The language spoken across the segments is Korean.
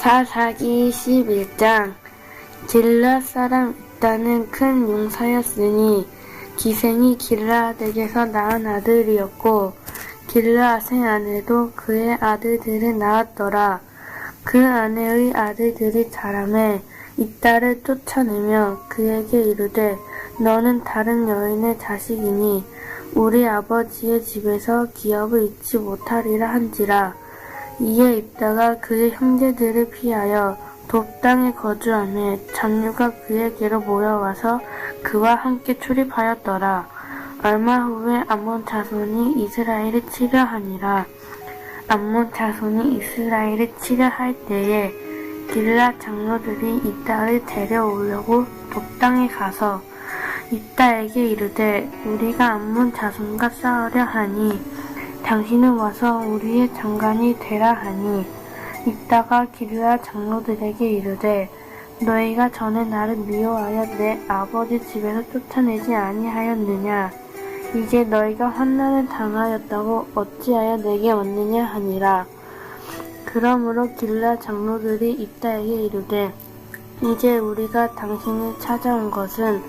사사기 21장. 길르앗 사람 입다는 큰 용사였으니 기생이 길르앗에게서 낳은 아들이었고 길르앗의 아내도 그의 아들들을 낳았더라. 그 아내의 아들들이 자라매 입다를 쫓아내며 그에게 이르되 너는 다른 여인의 자식이니 우리 아버지의 집에서 기업을 잊지 못하리라 한지라. 이에 입다가 그의 형제들을 피하여 돕 땅에 거주하며 잡류가 그에게로 모여와서 그와 함께 출입하였더라. 얼마 후에 암몬 자손이 이스라엘을 치려 하니라. 암몬 자손이 이스라엘을 치려 할 때에 길르앗 장로들이 입다를 데려오려고 돕 땅에 가서 입다에게 이르되 우리가 암몬 자손과 싸우려 하니 당신은 와서 우리의 장관이 되라 하니 입다가 길르앗 장로들에게 이르되 너희가 전에 나를 미워하여 내 아버지 집에서 쫓아내지 아니하였느냐. 이제 너희가 환난을 당하였다고 어찌하여 내게 왔느냐 하니라. 그러므로 길르앗 장로들이 입다에게 이르되 이제 우리가 당신을 찾아온 것은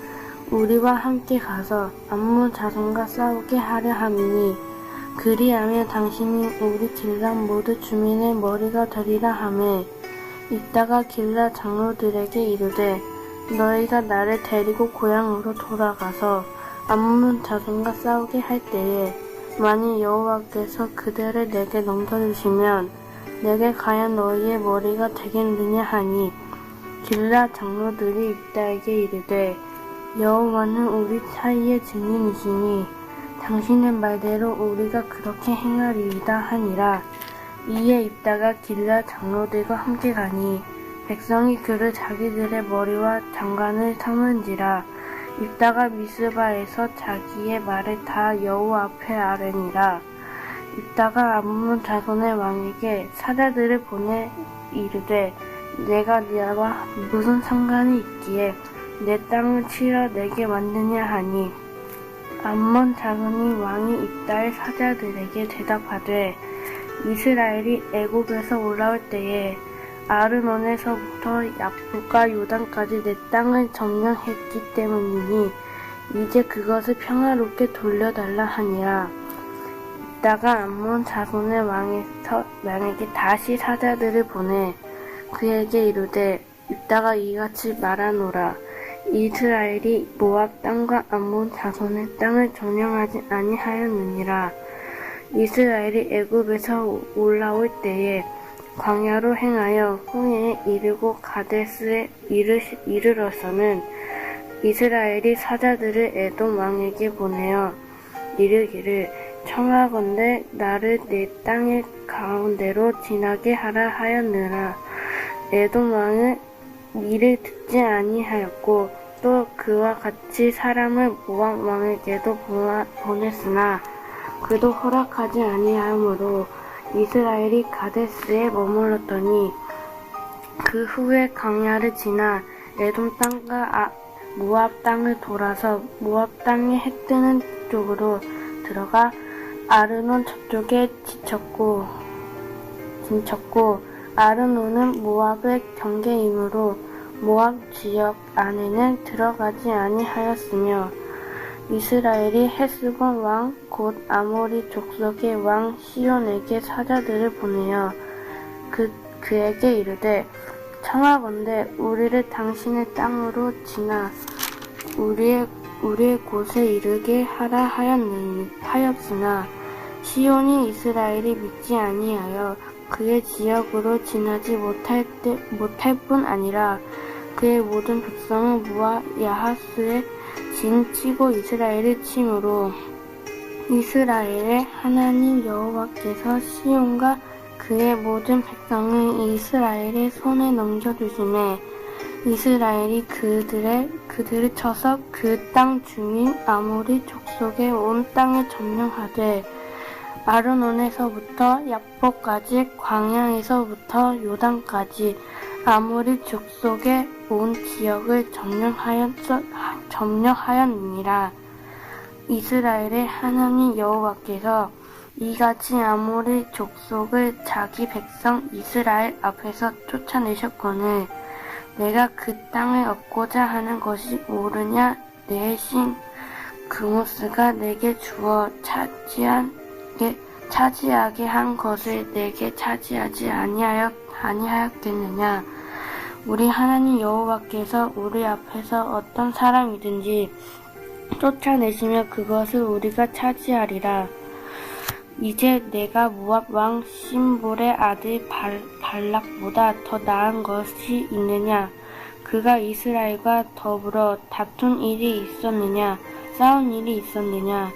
우리와 함께 가서 암몬 자손과 싸우게 하려 함이니 그리하면 당신이 우리 길르앗 모두 주민의 머리가 되리라 하매 입다가 길르앗 장로들에게 이르되 너희가 나를 데리고 고향으로 돌아가서 암몬 자손과 싸우게 할 때에 만일 여호와께서 그들을 내게 넘겨주시면 내게 과연 너희의 머리가 되겠느냐 하니 길르앗 장로들이 입다에게 이르되 여호와는 우리 사이의 증인이시니 당신의 말대로 우리가 그렇게 행하리이다 하니라. 이에 입다가 길르앗 장로들과 함께 가니 백성이 그를 자기들의 머리와 장관을 삼은지라. 입다가 미스바에서 자기의 말을 다 여호와 앞에 아뢰니라. 입다가 암몬 자손의 왕에게 사자들을 보내 이르되 내가 너와 무슨 상관이 있기에 내 땅을 치러 내게 왔느냐 하니 암몬 자손이 왕이 입다의 사자들에게 대답하되 이스라엘이 애굽에서 올라올 때에 아르논에서부터 약불과 요단까지 내 땅을 점령했기 때문이니 이제 그것을 평화롭게 돌려달라 하니라. 입다가 암몬 자손의 왕에게 다시 사자들을 보내 그에게 이르되 입다가 이같이 말하노라. 이스라엘이 모압 땅과 암몬 자손의 땅을 점령하지 아니하였느니라. 이스라엘이 애굽에서 올라올 때에 광야로 행하여 홍해에 이르고 가데스에 이르러서는 이스라엘이 사자들을 에돔 왕에게 보내어 이르기를 청하건대 나를 내 땅의 가운데로 지나게 하라 하였느라. 에돔 왕은 이를 듣지 아니하였고 또 그와 같이 사람을 모압 왕에게도 보냈으나 그도 허락하지 아니하므로 이스라엘이 가데스에 머물렀더니 그 후에 광야를 지나 에돔 땅과 모압 땅을 돌아서 모압 땅의 해 뜨는 쪽으로 들어가 아르논 저쪽에 진쳤고 아르논은 모압의 경계이므로 모압 지역 안에는 들어가지 아니하였으며 이스라엘이 헤스본 왕 곧 아모리 족속의 왕 시온에게 사자들을 보내어 그에게 이르되 청하건대 우리를 당신의 땅으로 지나 우리의 곳에 이르게 하라 하였으나 시온이 이스라엘이 믿지 아니하여 그의 지역으로 지나지 못할 뿐 아니라 그의 모든 백성은 무와 야하스에 진치고 이스라엘을 치므로 이스라엘의 하나님 여호와께서 시온과 그의 모든 백성을 이스라엘의 손에 넘겨주시매 이스라엘이 그들을 쳐서 그 땅 주민 아모리 족속의 온 땅을 점령하되 아르논에서부터 야복까지 광야에서부터 요단까지 아모리 족속의 온 지역을 점령하였느니라. 이스라엘의 하나님 여호와께서 이같이 아모리 족속을 자기 백성 이스라엘 앞에서 쫓아내셨거늘 내가 그 땅을 얻고자 하는 것이 옳으냐? 내 신 그모스가 내게 주어 차지하게 한 것을 내게 차지하지 아니하였겠느냐? 우리 하나님 여호와께서 우리 앞에서 어떤 사람이든지 쫓아내시면 그것을 우리가 차지하리라. 이제 내가 모압 왕 심볼의 아들 발락보다 더 나은 것이 있느냐? 그가 이스라엘과 더불어 다툰 일이 있었느냐? 싸운 일이 있었느냐?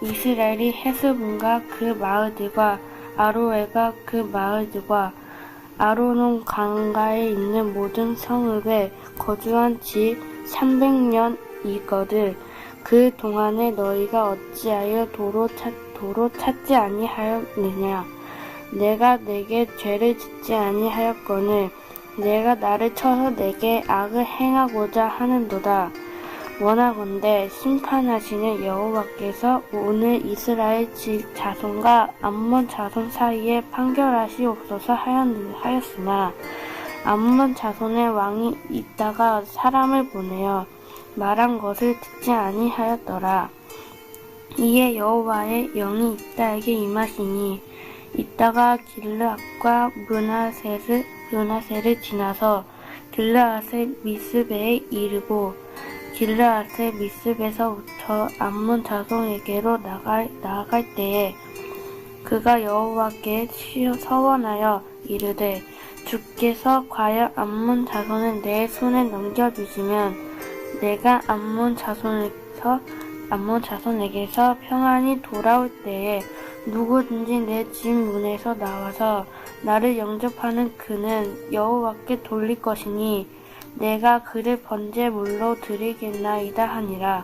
이스라엘이 헤스본과 그 마을들과 아로엘과 그 마을들과 아로논 강가에 있는 모든 성읍에 거주한 지 300년이거든. 그 동안에 너희가 어찌하여 도로 찾지 아니하였느냐? 내가 내게 죄를 짓지 아니하였거늘 내가 나를 쳐서 내게 악을 행하고자 하는도다. 원하건대 심판하시는 여호와께서 오늘 이스라엘 자손과 암몬 자손 사이에 판결하시옵소서 하였으나 암몬 자손의 왕이 있다가 사람을 보내어 말한 것을 듣지 아니하였더라. 이에 여호와의 영이 이따에게 임하시니 이따가 길르앗과 므낫세를 지나서 길르앗의 미스베에 이르고 길르앗의 미스베서부터 암몬 자손에게로 나아갈 때에 그가 여호와께 서원하여 이르되 주께서 과연 암몬 자손을 내 손에 넘겨주시면 내가 암몬 자손에게서 평안히 돌아올 때에 누구든지 내 집 문에서 나와서 나를 영접하는 그는 여호와께 돌릴 것이니 내가 그를 번제물로 드리겠나이다 하니라.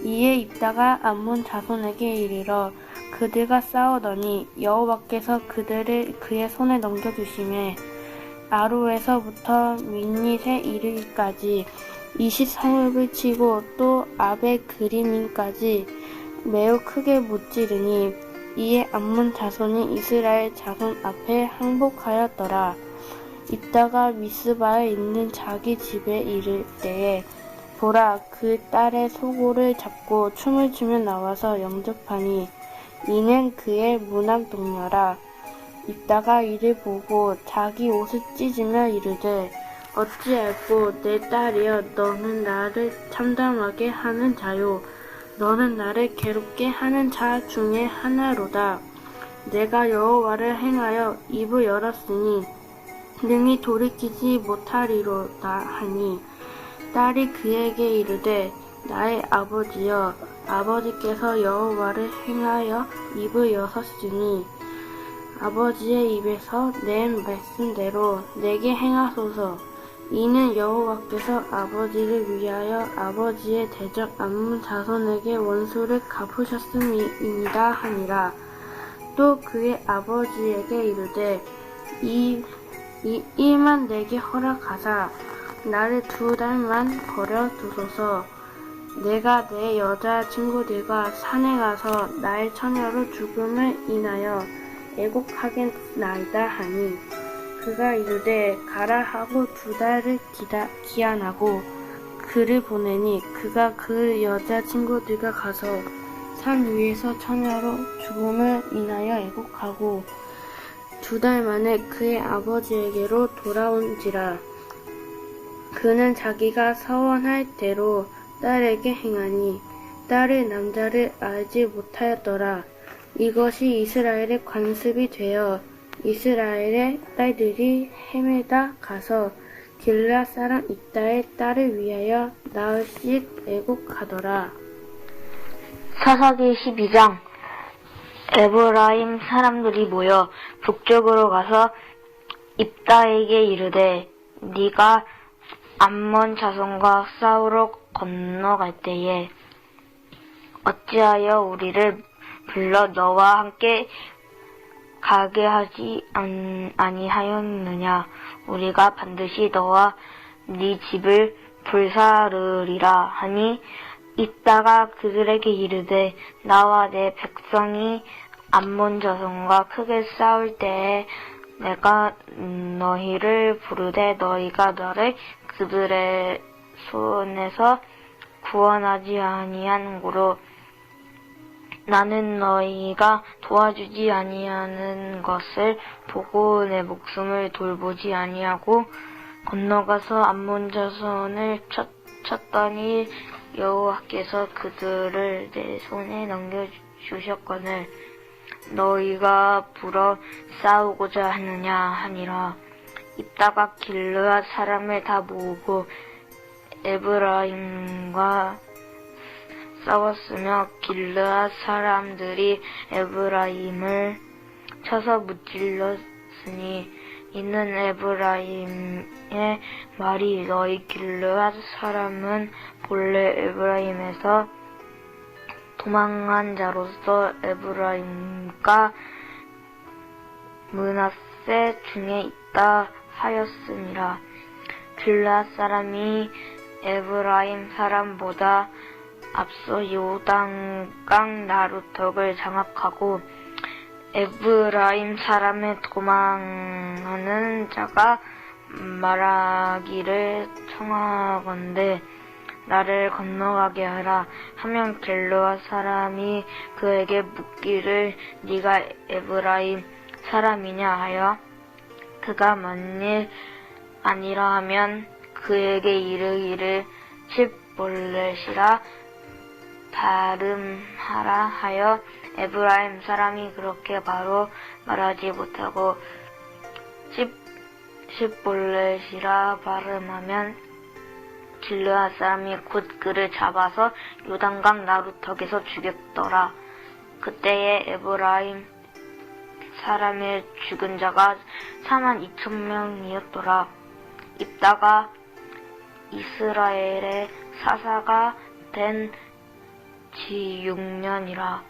이에 입다가 암몬 자손에게 이르러 그들과 싸우더니 여호와께서 그들을 그의 손에 넘겨주시매 아로에서부터 민닛에 이르기까지 20성읍을 치고 또 아베 그리민까지 매우 크게 무찌르니 이에 암몬 자손이 이스라엘 자손 앞에 항복하였더라. 이따가 미스바에 있는 자기 집에 이를 때에 보라 그 딸의 소고를 잡고 춤을 추며 나와서 영접하니 이는 그의 문학 동료라. 이따가 이를 보고 자기 옷을 찢으며 이르되 어찌할꼬 내 딸이여 너는 나를 참담하게 하는 자요 너는 나를 괴롭게 하는 자 중에 하나로다. 내가 여호와를 행하여 입을 열었으니 능히 돌이키지 못하리로다 하니 딸이 그에게 이르되 나의 아버지여 아버지께서 여호와를 행하여 입을 여셨으니 아버지의 입에서 낸 말씀대로 내게 행하소서. 이는 여호와께서 아버지를 위하여 아버지의 대적 암몬 자손에게 원수를 갚으셨음이니이다 하니라. 또 그의 아버지에게 이르되 이 일만 내게 허락하사 나를 2달만 버려 두소서. 내가 내 여자 친구들과 산에 가서 나의 처녀로 죽음을 인하여 애곡하겠나이다 하니 그가 이르되 가라 하고 2달을 기한하고 그를 보내니 그가 그 여자 친구들과 가서 산 위에서 처녀로 죽음을 인하여 애곡하고 2달 만에 그의 아버지에게로 돌아온지라. 그는 자기가 서원할 대로 딸에게 행하니 딸의 남자를 알지 못하였더라. 이것이 이스라엘의 관습이 되어 이스라엘의 딸들이 헤매다 가서 길르앗 사람 입다의 딸을 위하여 나흘씩 애곡하더라. 사사기 12장. 에브라임 사람들이 모여 북쪽으로 가서 입다에게 이르되 네가 암몬 자손과 싸우러 건너갈 때에 어찌하여 우리를 불러 너와 함께 가게 하지 아니하였느냐? 우리가 반드시 너와 네 집을 불사르리라 하니 입다가 그들에게 이르되 나와 내 백성이 암몬 자손과 크게 싸울 때에 내가 너희를 부르되 너희가 너를 그들의 손에서 구원하지 아니한 고로 나는 너희가 도와주지 아니하는 것을 보고 내 목숨을 돌보지 아니하고 건너가서 암몬 자손을 쳤더니 여호와께서 그들을 내 손에 넘겨주셨거늘 너희가 불어 싸우고자 하느냐 하니라. 입다가 길르앗 사람을 다 모으고 에브라임과 싸웠으며 길르앗 사람들이 에브라임을 쳐서 무찔렀으니 이는 에브라임의 말이 너희 길르앗 사람은 본래 에브라임에서 도망한 자로서 에브라임과 므낫세 중에 있다 하였음이라. 길르앗 사람이 에브라임 사람보다 앞서 요단강 나루턱을 장악하고 에브라임 사람의 도망하는 자가 말하기를 청하건대 나를 건너가게 하라 하면 길르앗 사람이 그에게 묻기를 네가 에브라임 사람이냐 하여 그가 만일 아니라 하면 그에게 이르기를 십볼렛이라 발음하라 하여 에브라임 사람이 그렇게 바로 말하지 못하고 십볼렛이라 발음하면 길르앗 사람이 곧 그를 잡아서 요단강 나루턱에서 죽였더라. 그때에 에브라임 사람의 죽은 자가 42,000명이었더라. 입다가 이스라엘의 사사가 된 지 6년이라.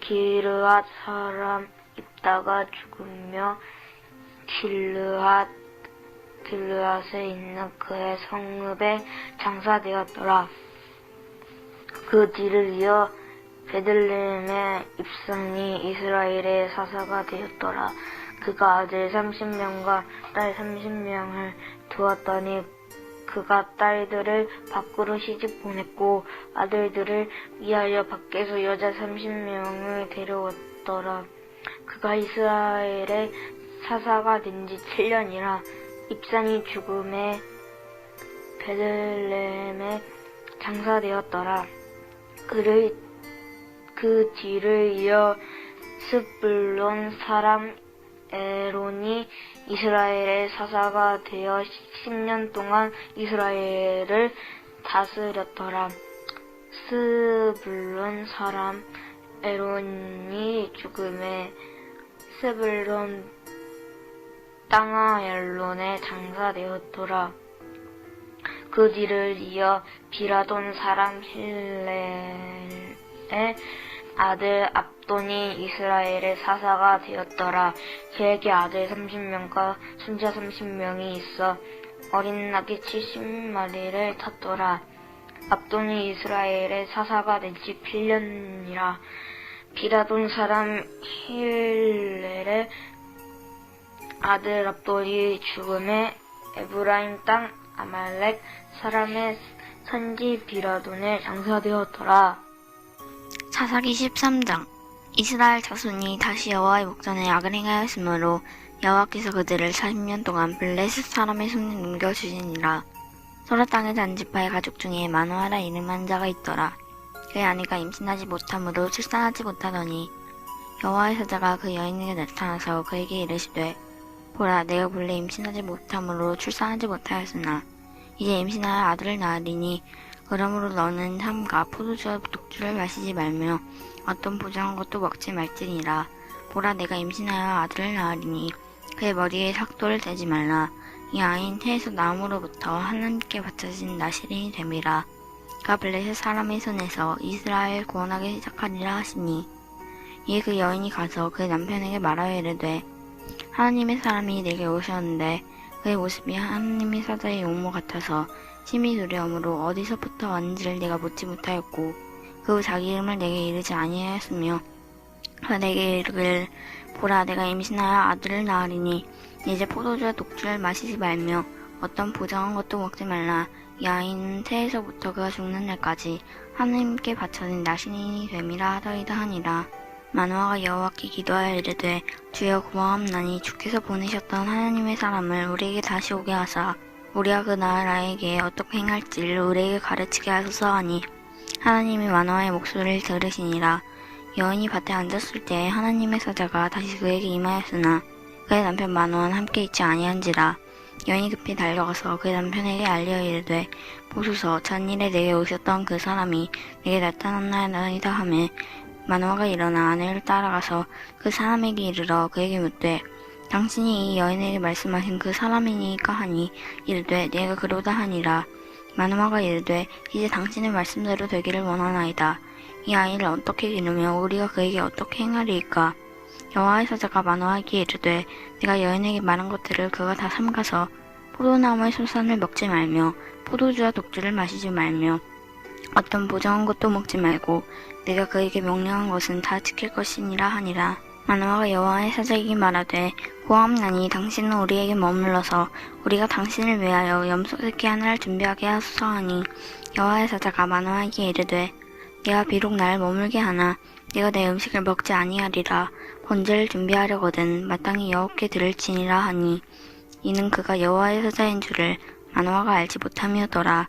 길르앗 사람 입다가 죽으며 길르앗에 있는 그의 성읍에 장사되었더라. 그 뒤를 이어 베들레헴의 입산이 이스라엘의 사사가 되었더라. 그가 아들 30명과 딸 30명을 두었더니 그가 딸들을 밖으로 시집 보냈고 아들들을 위하여 밖에서 여자 30명을 데려왔더라. 그가 이스라엘의 사사가 된 지 7년이라. 입산이 죽음에 베들레헴에 장사되었더라. 그 뒤를 이어 스불론 사람 에론이 이스라엘의 사사가 되어 10년 동안 이스라엘을 다스렸더라. 스불론 사람 에론이 죽음에 스불론 땅아얄론에 장사되었더라. 그 뒤를 이어 비라돈 사람 힐렐의 아들 압돈이 이스라엘의 사사가 되었더라. 그에게 아들 30명과 손자 30명이 있어 어린 낙이 70마리를 탔더라. 압돈이 이스라엘의 사사가 된 지 8년이라. 비라돈 사람 힐렐의 아들 압돈이 죽음에 에브라임 땅 아말렉 사람의 선지 비라돈에 장사되었더라. 사사기 13장. 이스라엘 자손이 다시 여호와의 목전에 악을 행하였으므로 여호와께서 그들을 40년 동안 블레셋 사람의 손에 넘겨주시니라. 소라 땅의 단지파의 가족 중에 마노아라 이름한 자가 있더라. 그의 아내가 임신하지 못함으로 출산하지 못하더니 여호와의 사자가 그 여인에게 나타나서 그에게 이르시되 보라, 내가 본래 임신하지 못함으로 출산하지 못하였으나 이제 임신하여 아들을 낳으리니 그러므로 너는 삼가 포도주와 독주를 마시지 말며 어떤 보장한 것도 먹지 말지니라. 보라, 내가 임신하여 아들을 낳으리니 그의 머리에 삭도를 대지 말라. 이 아이는 태에서 나옴으로부터 하나님께 바쳐진 나실인이 됨이라. 그가 블레셋 사람의 손에서 이스라엘을 구원하기 시작하리라 하시니 이에 그 여인이 가서 그의 남편에게 말하여 이르되 하나님의 사람이 내게 오셨는데 그의 모습이 하나님의 사자의 용모 같아서 심히 두려움으로 어디서부터 왔는지를 내가 묻지 못하였고 그 후 자기 이름을 내게 이르지 아니하였으며 그가 내게 이르기를 보라 내가 임신하여 아들을 낳으리니 이제 포도주와 독주를 마시지 말며 어떤 보장한 것도 먹지 말라. 이 아이는 태에서부터 그가 죽는 날까지 하나님께 바쳐진 나신인이 됨이라 하더이다 하니라. 마노아가 여호와께 기도하여 이르되 주여 구하옵나니 주께서 보내셨던 하나님의 사람을 우리에게 다시 오게 하사 우리가 그 나라에게 어떻게 행할지를 우리에게 가르치게 하소서 하니 하나님이 마노아의 목소리를 들으시니라. 여인이 밭에 앉았을 때 하나님의 사자가 다시 그에게 임하였으나 그의 남편 마노아는 함께 있지 아니한지라. 여인이 급히 달려가서 그의 남편에게 알려 이르되 보소서 전일에 내게 오셨던 그 사람이 내게 나타났나이다 하매 마노아가 일어나 아내를 따라가서 그 사람에게 이르러 그에게 묻되 당신이 이 여인에게 말씀하신 그 사람이니까 하니 이르되 내가 그러다 하니라. 마노아가 이르되 이제 당신의 말씀대로 되기를 원하나이다. 이 아이를 어떻게 기르며 우리가 그에게 어떻게 행하리이까. 여호와의 사자가 마노아에게 이르되 내가 여인에게 말한 것들을 그가 다 삼가서 포도나무의 소산을 먹지 말며 포도주와 독주를 마시지 말며 어떤 보정한 것도 먹지 말고 내가 그에게 명령한 것은 다 지킬 것이니라 하니라. 마노아가 여호와의 사자에게 말하되 고함나니 당신은 우리에게 머물러서 우리가 당신을 위하여 염소 새끼 하나를 준비하게 하소서 하니 여호와의 사자가 마노아에게 이르되 내가 비록 나를 머물게 하나 내가 내 음식을 먹지 아니하리라. 번제를 준비하려거든 마땅히 여호와께 드릴지니라 하니 이는 그가 여호와의 사자인 줄을 마노아가 알지 못함이었더라.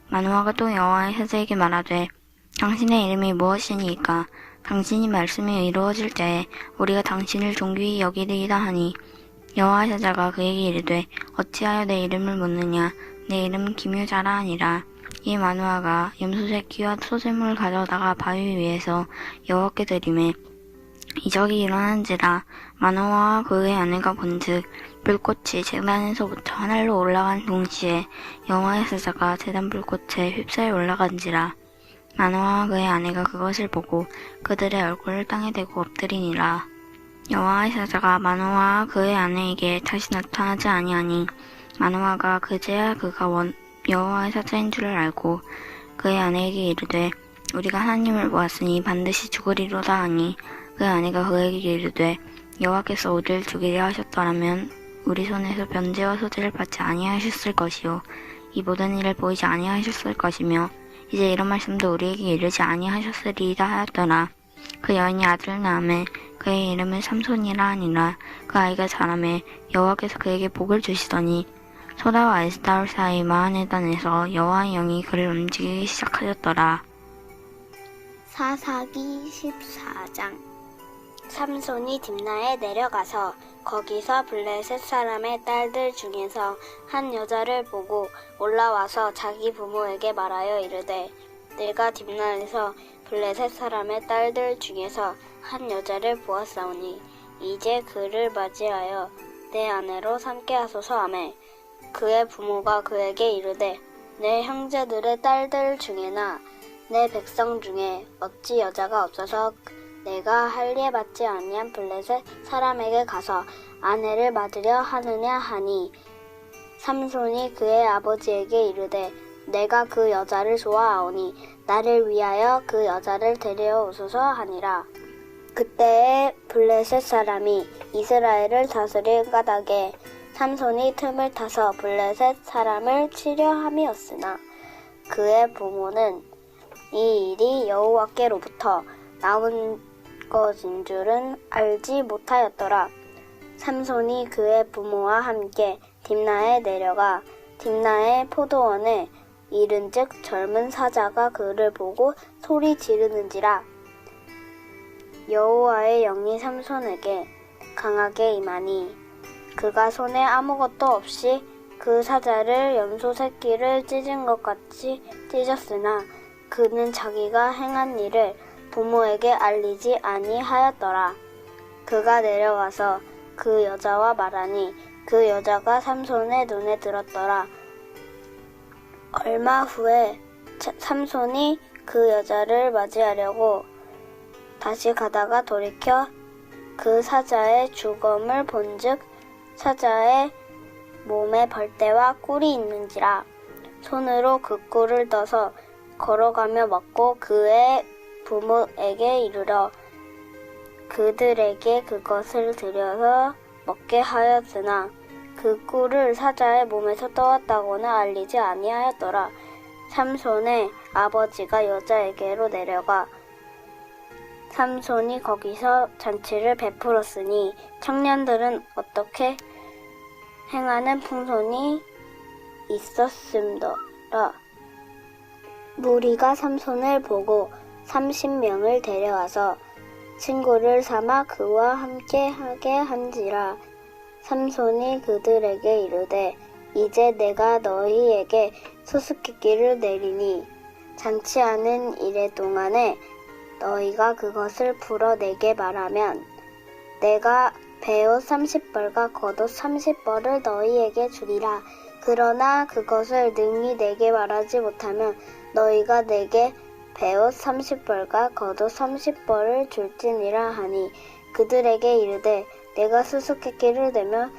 마노아가 또 여호와의 사자에게 말하되 당신의 이름이 무엇이니이까. 당신이 말씀이 이루어질 때에 우리가 당신을 존귀히 여기리이다 하니 여호와의 사자가 그에게 이르되 어찌하여 내 이름을 묻느냐. 내 이름은 기묘자라 하니라. 이 마노아가 염소 새끼와 소재물을 가져다가 바위 위에서 여호와께 드리매 이적이 일어난지라. 마노아와 그의 아내가 본즉 불꽃이 제단에서부터 하늘로 올라간 동시에 여호와의 사자가 제단 불꽃에 휩싸여 올라간지라. 마노아와 그의 아내가 그것을 보고 그들의 얼굴을 땅에 대고 엎드리니라. 여호와의 사자가 마노아와 그의 아내에게 다시 나타나지 아니하니 마노아가 그제야 그가 여호와의 사자인 줄을 알고 그의 아내에게 이르되 우리가 하나님을 보았으니 반드시 죽으리로다 하니 그의 아내가 그에게 이르되 여호와께서 우리를 죽이려 하셨더라면 우리 손에서 변제와 소재를 받지 아니하셨을 것이요 이 모든 일을 보이지 아니하셨을 것이며 이제 이런 말씀도 우리에게 이르지 아니하셨으리이다 하였더라. 그 여인이 아들을 낳음에 그의 이름을 삼손이라 하니라. 그 아이가 자라매 여호와께서 그에게 복을 주시더니 소다와 에스다올 사이 마하네단에서 여호와의 영이 그를 움직이기 시작하였더라. 사사기 14장. 삼손이 딥나에 내려가서 거기서 블레셋 사람의 딸들 중에서 한 여자를 보고 올라와서 자기 부모에게 말하여 이르되 내가 딥나에서 블레셋 사람의 딸들 중에서 한 여자를 보았사오니 이제 그를 맞이하여 내 아내로 삼게 하소서 하매 그의 부모가 그에게 이르되 내 형제들의 딸들 중에나 내 백성 중에 어찌 여자가 없어서 내가 할례 받지 아니한 블레셋 사람에게 가서 아내를 맞으려 하느냐 하니 삼손이 그의 아버지에게 이르되 내가 그 여자를 좋아하오니 나를 위하여 그 여자를 데려오소서 하니라. 그때에 블레셋 사람이 이스라엘을 다스릴 까닭에 삼손이 틈을 타서 블레셋 사람을 치려 함이었으나 그의 부모는 이 일이 여호와께로부터 나온 것인 줄은 알지 못하였더라. 삼손이 그의 부모와 함께 딥나에 내려가 딥나의 포도원에 이른즉 젊은 사자가 그를 보고 소리 지르는지라. 여호와의 영이 삼손에게 강하게 임하니 그가 손에 아무것도 없이 그 사자를 염소 새끼를 찢은 것 같이 찢었으나 그는 자기가 행한 일을 부모에게 알리지 아니하였더라. 그가 내려가서 그 여자와 말하니 그 여자가 삼손의 눈에 들었더라. 얼마 후에 삼손이 그 여자를 맞이하려고 다시 가다가 돌이켜 그 사자의 주검을 본즉 사자의 몸에 벌떼와 꿀이 있는지라. 손으로 그 꿀을 떠서 걸어가며 먹고 그의 부모에게 이르러 그들에게 그것을 들여서 먹게 하였으나 그 꿀을 사자의 몸에서 떠왔다고는 알리지 아니하였더라. 삼손의 아버지가 여자에게로 내려가 삼손이 거기서 잔치를 베풀었으니 청년들은 어떻게 행하는 풍선이 있었음더라. 무리가 삼손을 보고 30명을 데려와서 친구를 삼아 그와 함께 하게 한지라. 삼손이 그들에게 이르되 이제 내가 너희에게 수수께끼를 내리니 잔치하는 이래 동안에 너희가 그것을 풀어내게 말하면 내가 베옷 30벌과 겉옷 30벌을 너희에게 주리라. 그러나 그것을 능히 내게 말하지 못하면 너희가 내게 베옷 30벌과 겉옷 30벌을 줄지니라 하니 그들에게 이르되 내가 수수께끼를 내면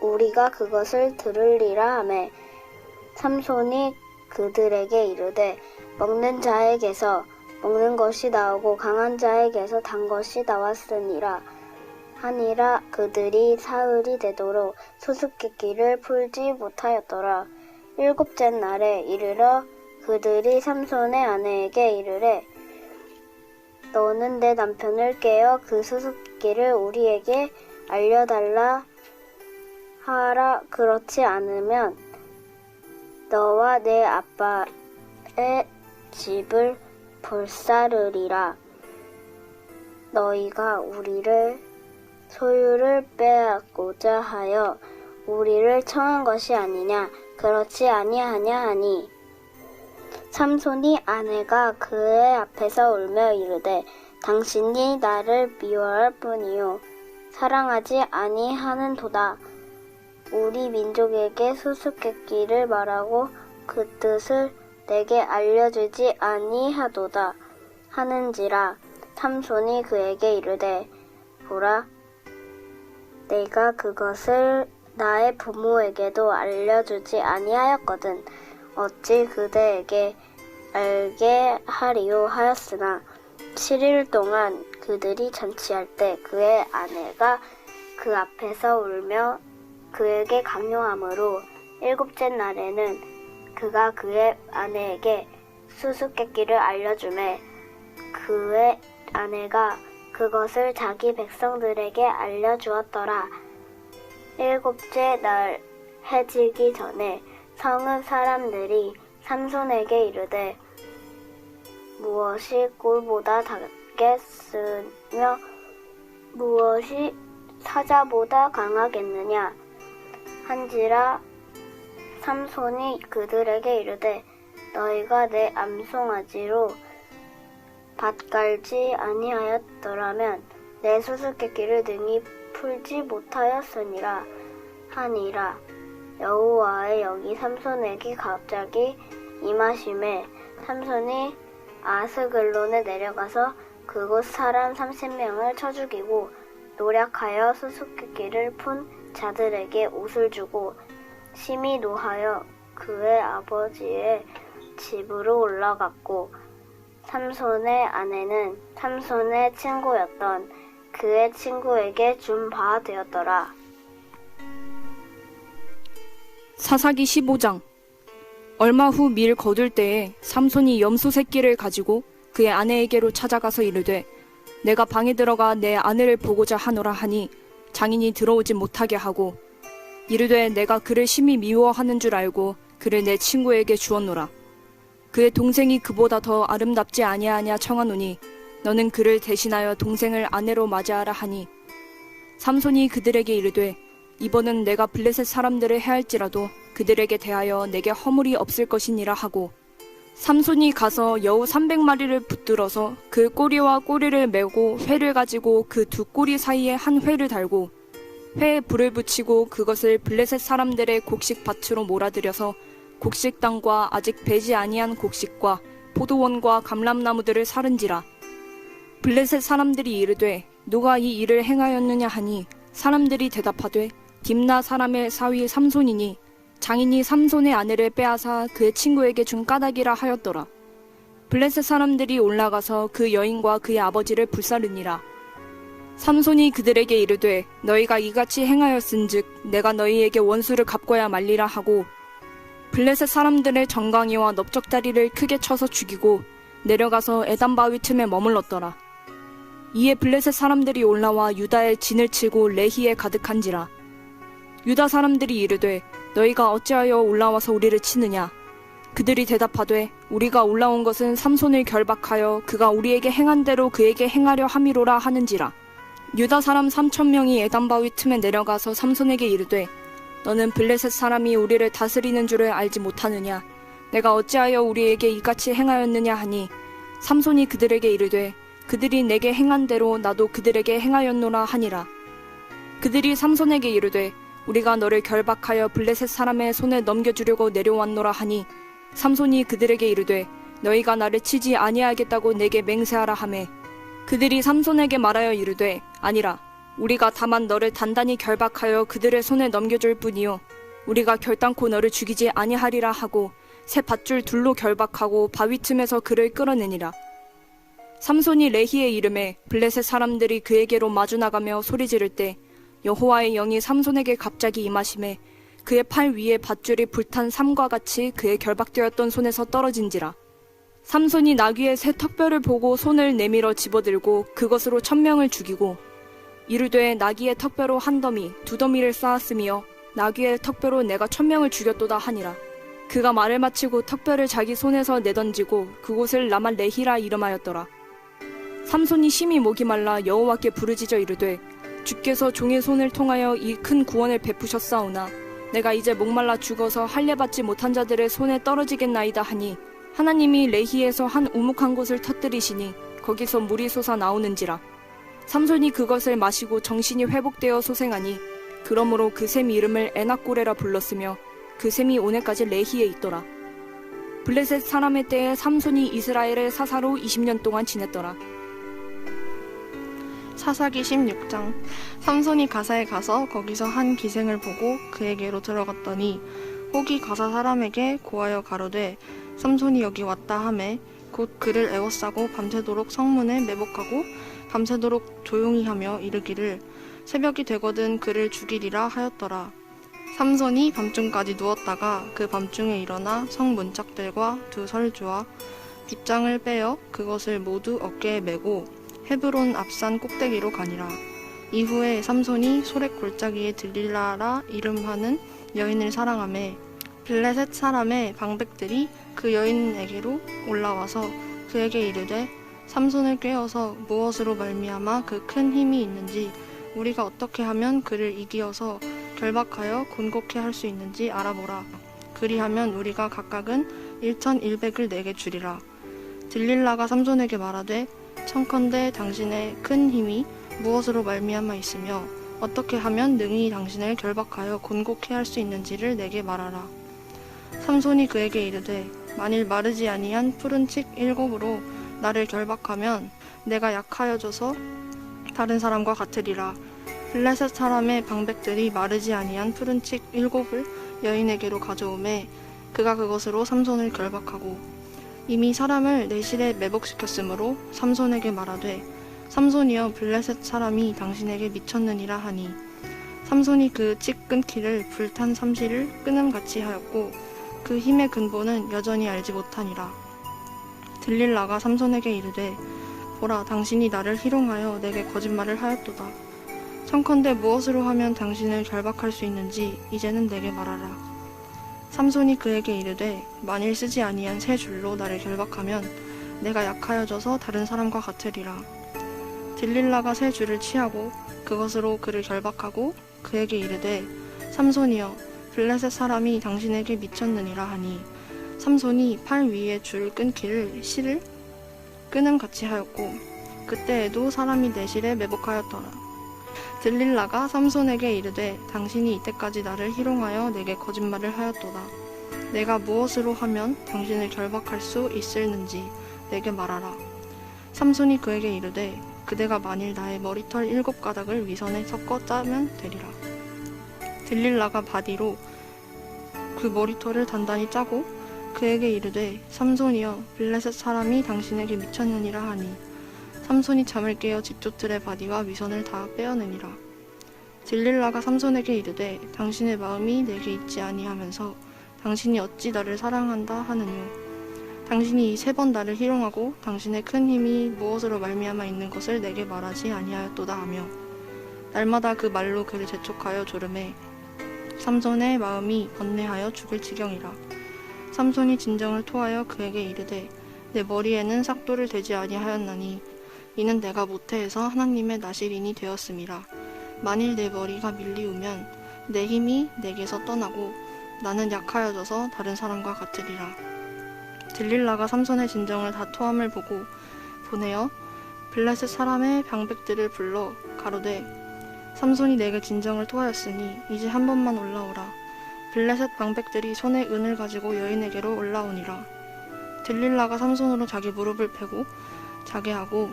우리가 그것을 들으리라 하매 삼손이 그들에게 이르되 먹는 자에게서 먹는 것이 나오고 강한 자에게서 단 것이 나왔으니라 하니라. 그들이 사흘이 되도록 수수께끼를 풀지 못하였더라. 7째 날에 이르러 그들이 삼손의 아내에게 이르되 너는 내 남편을 깨어 그 수수께끼를 우리에게 알려달라 하라. 그렇지 않으면 너와 내 아빠의 집을 불사르리라. 너희가 우리를 소유를 빼앗고자 하여 우리를 청한 것이 아니냐. 그렇지 아니하냐 하니 삼손이 아내가 그의 앞에서 울며 이르되 당신이 나를 미워할 뿐이요 사랑하지 아니하는도다. 우리 민족에게 수수께끼를 말하고 그 뜻을 내게 알려주지 아니하도다 하는지라. 삼손이 그에게 이르되 보라 내가 그것을 나의 부모에게도 알려주지 아니하였거든 어찌 그대에게 알게 하리요 하였으나 7일 동안 그들이 잔치할 때 그의 아내가 그 앞에서 울며 그에게 강요하므로 7째 날에는 그가 그의 아내에게 수수께끼를 알려주매 그의 아내가 그것을 자기 백성들에게 알려주었더라. 7째 날 해지기 전에 성읍 사람들이 삼손에게 이르되 무엇이 꿀보다 닿겠으며 무엇이 사자보다 강하겠느냐 한지라. 삼손이 그들에게 이르되 너희가 내 암송아지로 밭갈지 아니하였더라면 내 수수께끼를 능히 풀지 못하였으니라 하니라. 여호와의 영이 삼손에게 갑자기 임하심에 삼손이 아스글론에 내려가서 그곳 사람 30명을 쳐 죽이고 노력하여 수수께끼를 푼 자들에게 옷을 주고 심히 노하여 그의 아버지의 집으로 올라갔고 삼손의 아내는 삼손의 친구였던 그의 친구에게 준 바 되었더라. 사사기 15장. 얼마 후 밀 거둘 때에 삼손이 염소 새끼를 가지고 그의 아내에게로 찾아가서 이르되 내가 방에 들어가 내 아내를 보고자 하노라 하니 장인이 들어오지 못하게 하고 이르되 내가 그를 심히 미워하는 줄 알고 그를 내 친구에게 주었노라. 그의 동생이 그보다 더 아름답지 아니하냐 청하노니 너는 그를 대신하여 동생을 아내로 맞이하라 하니 삼손이 그들에게 이르되 이번은 내가 블레셋 사람들을 해할지라도 그들에게 대하여 내게 허물이 없을 것이니라 하고 삼손이 가서 여우 300마리를 붙들어서 그 꼬리와 꼬리를 메고 회를 가지고 그 두 꼬리 사이에 한 회를 달고 회에 불을 붙이고 그것을 블레셋 사람들의 곡식밭으로 몰아들여서 곡식당과 아직 배지 아니한 곡식과 포도원과 감람나무들을 사른지라. 블레셋 사람들이 이르되 누가 이 일을 행하였느냐 하니 사람들이 대답하되 딥나 사람의 사위 삼손이니 장인이 삼손의 아내를 빼앗아 그의 친구에게 준 까닭이라 하였더라. 블레셋 사람들이 올라가서 그 여인과 그의 아버지를 불사르니라. 삼손이 그들에게 이르되 너희가 이같이 행하였은즉 내가 너희에게 원수를 갚고야 말리라 하고 블레셋 사람들의 정강이와 넓적다리를 크게 쳐서 죽이고 내려가서 에단 바위 틈에 머물렀더라. 이에 블레셋 사람들이 올라와 유다의 진을 치고 레히에 가득한지라. 유다 사람들이 이르되 너희가 어찌하여 올라와서 우리를 치느냐. 그들이 대답하되 우리가 올라온 것은 삼손을 결박하여 그가 우리에게 행한 대로 그에게 행하려 함이로라 하는지라. 유다 사람 3,000명이 에단 바위 틈에 내려가서 삼손에게 이르되 너는 블레셋 사람이 우리를 다스리는 줄을 알지 못하느냐. 내가 어찌하여 우리에게 이같이 행하였느냐 하니 삼손이 그들에게 이르되 그들이 내게 행한 대로 나도 그들에게 행하였노라 하니라. 그들이 삼손에게 이르되 우리가 너를 결박하여 블레셋 사람의 손에 넘겨주려고 내려왔노라 하니 삼손이 그들에게 이르되 너희가 나를 치지 아니하겠다고 내게 맹세하라 하매 그들이 삼손에게 말하여 이르되 아니라 우리가 다만 너를 단단히 결박하여 그들의 손에 넘겨줄 뿐이요 우리가 결단코 너를 죽이지 아니하리라 하고 새 밧줄 둘로 결박하고 바위 틈에서 그를 끌어내니라. 삼손이 레히에 이름에 블레셋 사람들이 그에게로 마주 나가며 소리 지를 때 여호와의 영이 삼손에게 갑자기 임하심에 그의 팔 위에 밧줄이 불탄 삼과 같이 그의 결박되었던 손에서 떨어진지라. 삼손이 나귀의 새 턱뼈를 보고 손을 내밀어 집어들고 그것으로 1,000명을 죽이고 이르되 나귀의 턱뼈로 한 더미, 2더미를 쌓았으며 나귀의 턱뼈로 내가 1,000명을 죽였도다 하니라. 그가 말을 마치고 턱뼈를 자기 손에서 내던지고 그곳을 라만 레히라 이름하였더라. 삼손이 심히 목이 말라 여호와께 부르짖어 이르되 주께서 종의 손을 통하여 이 큰 구원을 베푸셨사오나 내가 이제 목말라 죽어서 할례받지 못한 자들의 손에 떨어지겠나이다 하니 하나님이 레히에서 한 우묵한 곳을 터뜨리시니 거기서 물이 솟아 나오는지라. 삼손이 그것을 마시고 정신이 회복되어 소생하니 그러므로 그 샘 이름을 에낙고레라 불렀으며 그 샘이 오늘까지 레히에 있더라. 블레셋 사람의 때에 삼손이 이스라엘의 사사로 20년 동안 지냈더라. 사사기 16장. 삼손이 가사에 가서 거기서 한 기생을 보고 그에게로 들어갔더니 혹이 가사 사람에게 고하여 가로되 삼손이 여기 왔다 하매 곧 그를 에워싸고 밤새도록 성문에 매복하고 밤새도록 조용히 하며 이르기를 새벽이 되거든 그를 죽이리라 하였더라. 삼손이 밤중까지 누웠다가 그 밤중에 일어나 성 문짝들과 2 설주와 빗장을 빼어 그것을 모두 어깨에 메고 헤브론 앞산 꼭대기로 가니라. 이후에 삼손이 소렉 골짜기에 들릴라라 이름하는 여인을 사랑하매 블레셋 사람의 방백들이 그 여인에게로 올라와서 그에게 이르되 삼손을 꾀어서 무엇으로 말미암아 그 큰 힘이 있는지 우리가 어떻게 하면 그를 이기어서 결박하여 곤곡해 할 수 있는지 알아보라. 그리하면 우리가 각각은 1,100을 내게 주리라. 들릴라가 삼손에게 말하되 청컨대 당신의 큰 힘이 무엇으로 말미암아 있으며 어떻게 하면 능히 당신을 결박하여 곤곡해 할 수 있는지를 내게 말하라. 삼손이 그에게 이르되 만일 마르지 아니한 푸른 칡 7으로 나를 결박하면 내가 약하여져서 다른 사람과 같으리라. 블레셋 사람의 방백들이 마르지 아니한 푸른 칡 7을 여인에게로 가져오매 그가 그것으로 삼손을 결박하고 이미 사람을 내실에 매복시켰으므로 삼손에게 말하되 삼손이여 블레셋 사람이 당신에게 미쳤느니라 하니 삼손이 그 칡 끊기를 불탄 삼시를 끊음같이 하였고 그 힘의 근본은 여전히 알지 못하니라. 들릴라가 삼손에게 이르되 보라 당신이 나를 희롱하여 내게 거짓말을 하였도다. 청컨대 무엇으로 하면 당신을 결박할 수 있는지 이제는 내게 말하라. 삼손이 그에게 이르되 만일 쓰지 아니한 새 줄로 나를 결박하면 내가 약하여져서 다른 사람과 같으리라. 들릴라가 새 줄을 취하고 그것으로 그를 결박하고 그에게 이르되 삼손이여 블레셋 사람이 당신에게 미쳤느니라 하니 삼손이 팔 위에 줄을 끊기를 실을 끊음같이 하였고 그때에도 사람이 내실에 매복하였더라. 들릴라가 삼손에게 이르되 당신이 이때까지 나를 희롱하여 내게 거짓말을 하였도다. 내가 무엇으로 하면 당신을 결박할 수 있을는지 내게 말하라. 삼손이 그에게 이르되 그대가 만일 나의 머리털 7가닥을 위선에 섞어 짜면 되리라. 들릴라가 바디로 그 머리털을 단단히 짜고 그에게 이르되 삼손이여 블레셋 사람이 당신에게 미쳤느니라 하니 삼손이 잠을 깨어 뒷조틀의 바디와 위선을 다 빼어내니라. 들릴라가 삼손에게 이르되 당신의 마음이 내게 있지 아니하면서 당신이 어찌 나를 사랑한다 하느뇨. 당신이 이 3번 나를 희롱하고 당신의 큰 힘이 무엇으로 말미암아 있는 것을 내게 말하지 아니하였도다 하며 날마다 그 말로 그를 재촉하여 조르매 삼손의 마음이 번뇌하여 죽을 지경이라. 삼손이 진정을 토하여 그에게 이르되 내 머리에는 삭도를 대지 아니하였나니 이는 내가 모태에서 하나님의 나실인이 되었음이라. 만일 내 머리가 밀리우면 내 힘이 내게서 떠나고 나는 약하여져서 다른 사람과 같으리라. 들릴라가 삼손의 진정을 다 토함을 보고 보내어 블레셋 사람의 방백들을 불러 가로되 삼손이 내게 진정을 토하였으니 이제 한 번만 올라오라. 블레셋 방백들이 손에 은을 가지고 여인에게로 올라오니라. 들릴라가 삼손으로 자기 무릎을 패고 자게 하고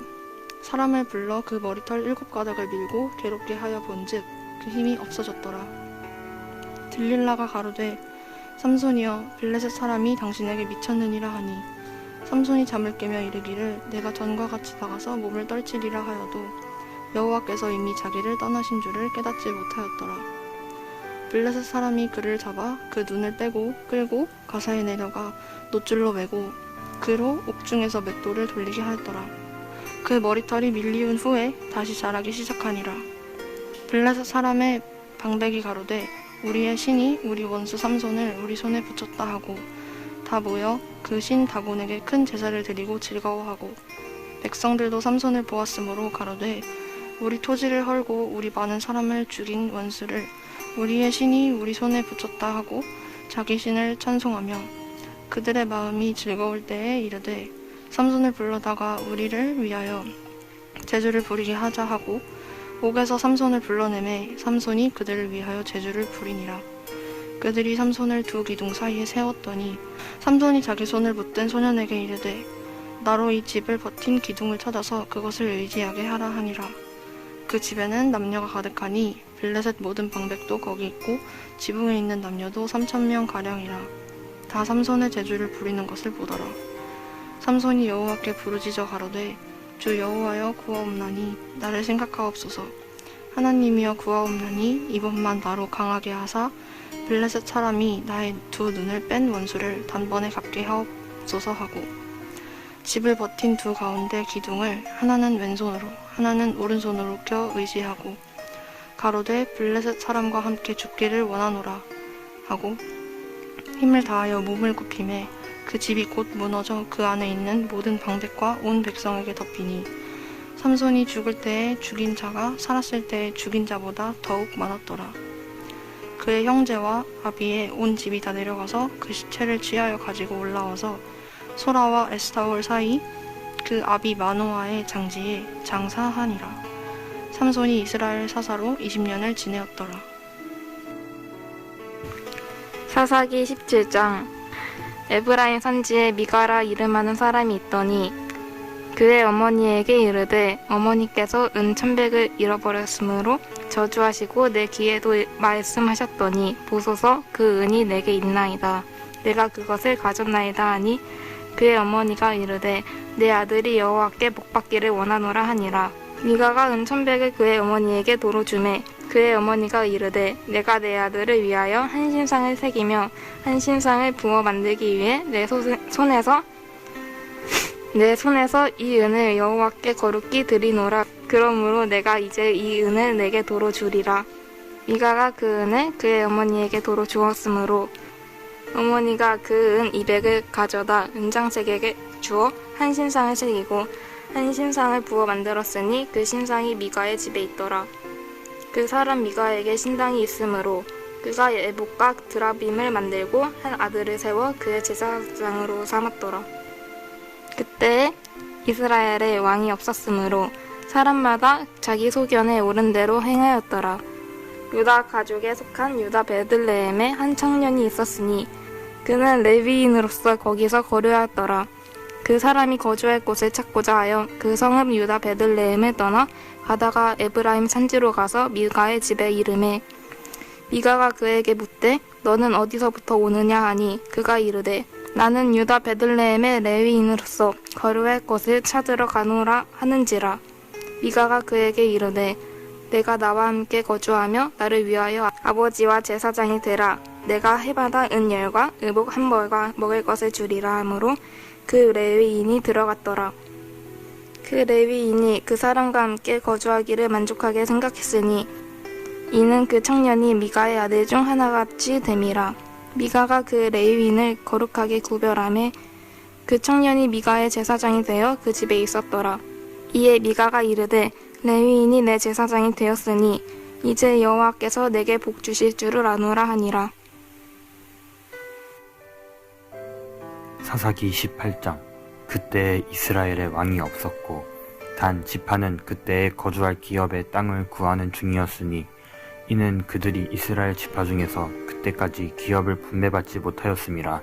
사람을 불러 그 머리털 7가닥을 밀고 괴롭게 하여 본즉 그 힘이 없어졌더라. 들릴라가 가로되 삼손이여 블레셋 사람이 당신에게 미쳤느니라 하니 삼손이 잠을 깨며 이르기를 내가 전과 같이 나가서 몸을 떨치리라 하여도 여호와께서 이미 자기를 떠나신 줄을 깨닫지 못하였더라. 블레셋 사람이 그를 잡아 그 눈을 빼고 끌고 가사에 내려가 놋줄로 매고 그로 옥중에서 맷돌을 돌리게 하였더라. 그 머리털이 밀리운 후에 다시 자라기 시작하니라. 블레셋 사람의 방백이 가로되 우리의 신이 우리 원수 삼손을 우리 손에 붙였다 하고 다 모여 그 신 다곤에게 큰 제사를 드리고 즐거워하고 백성들도 삼손을 보았으므로 가로되 우리 토지를 헐고 우리 많은 사람을 죽인 원수를 우리의 신이 우리 손에 붙였다 하고 자기 신을 찬송하며 그들의 마음이 즐거울 때에 이르되 삼손을 불러다가 우리를 위하여 제주를 부리게 하자 하고 옥에서 삼손을 불러내매 삼손이 그들을 위하여 제주를 부리니라. 그들이 삼손을 두 기둥 사이에 세웠더니 삼손이 자기 손을 붙든 소년에게 이르되 나로 이 집을 버틴 기둥을 찾아서 그것을 의지하게 하라 하니라. 그 집에는 남녀가 가득하니 블레셋 모든 방백도 거기 있고 지붕에 있는 남녀도 3,000명 가량이라. 다 삼손의 제주를 부리는 것을 보더라. 삼손이 여호와께 부르짖어 가로되 주 여호와여 구하옵나니 나를 생각하옵소서. 하나님이여 구하옵나니 이번만 나로 강하게 하사 블레셋 사람이 나의 두 눈을 뺀 원수를 단번에 갚게 하옵소서 하고 집을 버틴 두 가운데 기둥을 하나는 왼손으로 하나는 오른손으로 껴 의지하고 가로되 블레셋 사람과 함께 죽기를 원하노라 하고 힘을 다하여 몸을 굽히매 그 집이 곧 무너져 그 안에 있는 모든 방백과 온 백성에게 덮이니 삼손이 죽을 때에 죽인 자가 살았을 때에 죽인 자보다 더욱 많았더라. 그의 형제와 아비의 온 집이 다 내려가서 그 시체를 취하여 가지고 올라와서 소라와 에스타올 사이 그 아비 마노아의 장지에 장사하니라. 삼손이 이스라엘 사사로 20년을 지내었더라. 사사기 17장. 에브라임 산지에 미가라 이름하는 사람이 있더니 그의 어머니에게 이르되 어머니께서 은 1,100을 잃어버렸으므로 저주하시고 내 귀에도 말씀하셨더니 보소서 그 은이 내게 있나이다. 내가 그것을 가졌나이다 하니 그의 어머니가 이르되 내 아들이 여호와께 복받기를 원하노라 하니라. 미가가 은 1,100을 그의 어머니에게 도로 주매 그의 어머니가 이르되 내가 내 아들을 위하여 한 신상을 새기며 한 신상을 부어 만들기 위해 내 손에서 이 은을 여호와께 거룩히 드리노라. 그러므로 내가 이제 이 은을 내게 도로 주리라. 미가가 그 은을 그의 어머니에게 도로 주었으므로 어머니가 그 은 200을 가져다 은장색에게 주어 한 신상을 새기고 한 신상을 부어 만들었으니 그 신상이 미가의 집에 있더라. 그 사람 미가에게 신당이 있으므로 그가 에봇과 드라빔을 만들고 한 아들을 세워 그의 제사장으로 삼았더라. 그때 이스라엘에 왕이 없었으므로 사람마다 자기 소견에 오른 대로 행하였더라. 유다 가족에 속한 유다 베들레헴에 한 청년이 있었으니 그는 레위인으로서 거기서 거류하였더라. 그 사람이 거주할 곳을 찾고자 하여 그 성읍 유다 베들레헴을 떠나 가다가 에브라임 산지로 가서 미가의 집에 이르매 미가가 그에게 묻되 너는 어디서부터 오느냐 하니 그가 이르되 나는 유다 베들레헴의 레위인으로서 거류할 곳을 찾으러 가노라 하는지라. 미가가 그에게 이르되 내가 나와 함께 거주하며 나를 위하여 아버지와 제사장이 되라. 내가 해마다 은열과 의복 한 벌과 먹을 것을 주리라 하므로 그 레위인이 들어갔더라. 그 레위인이 그 사람과 함께 거주하기를 만족하게 생각했으니 이는 그 청년이 미가의 아들 중 하나같이 됨이라. 미가가 그 레위인을 거룩하게 구별하매 그 청년이 미가의 제사장이 되어 그 집에 있었더라. 이에 미가가 이르되 레위인이 내 제사장이 되었으니 이제 여호와께서 내게 복 주실 줄을 아노라 하니라. 사사기 18장. 그때 이스라엘에 왕이 없었고 단 지파는 그때에 거주할 기업의 땅을 구하는 중이었으니 이는 그들이 이스라엘 지파 중에서 그때까지 기업을 분배받지 못하였음이라.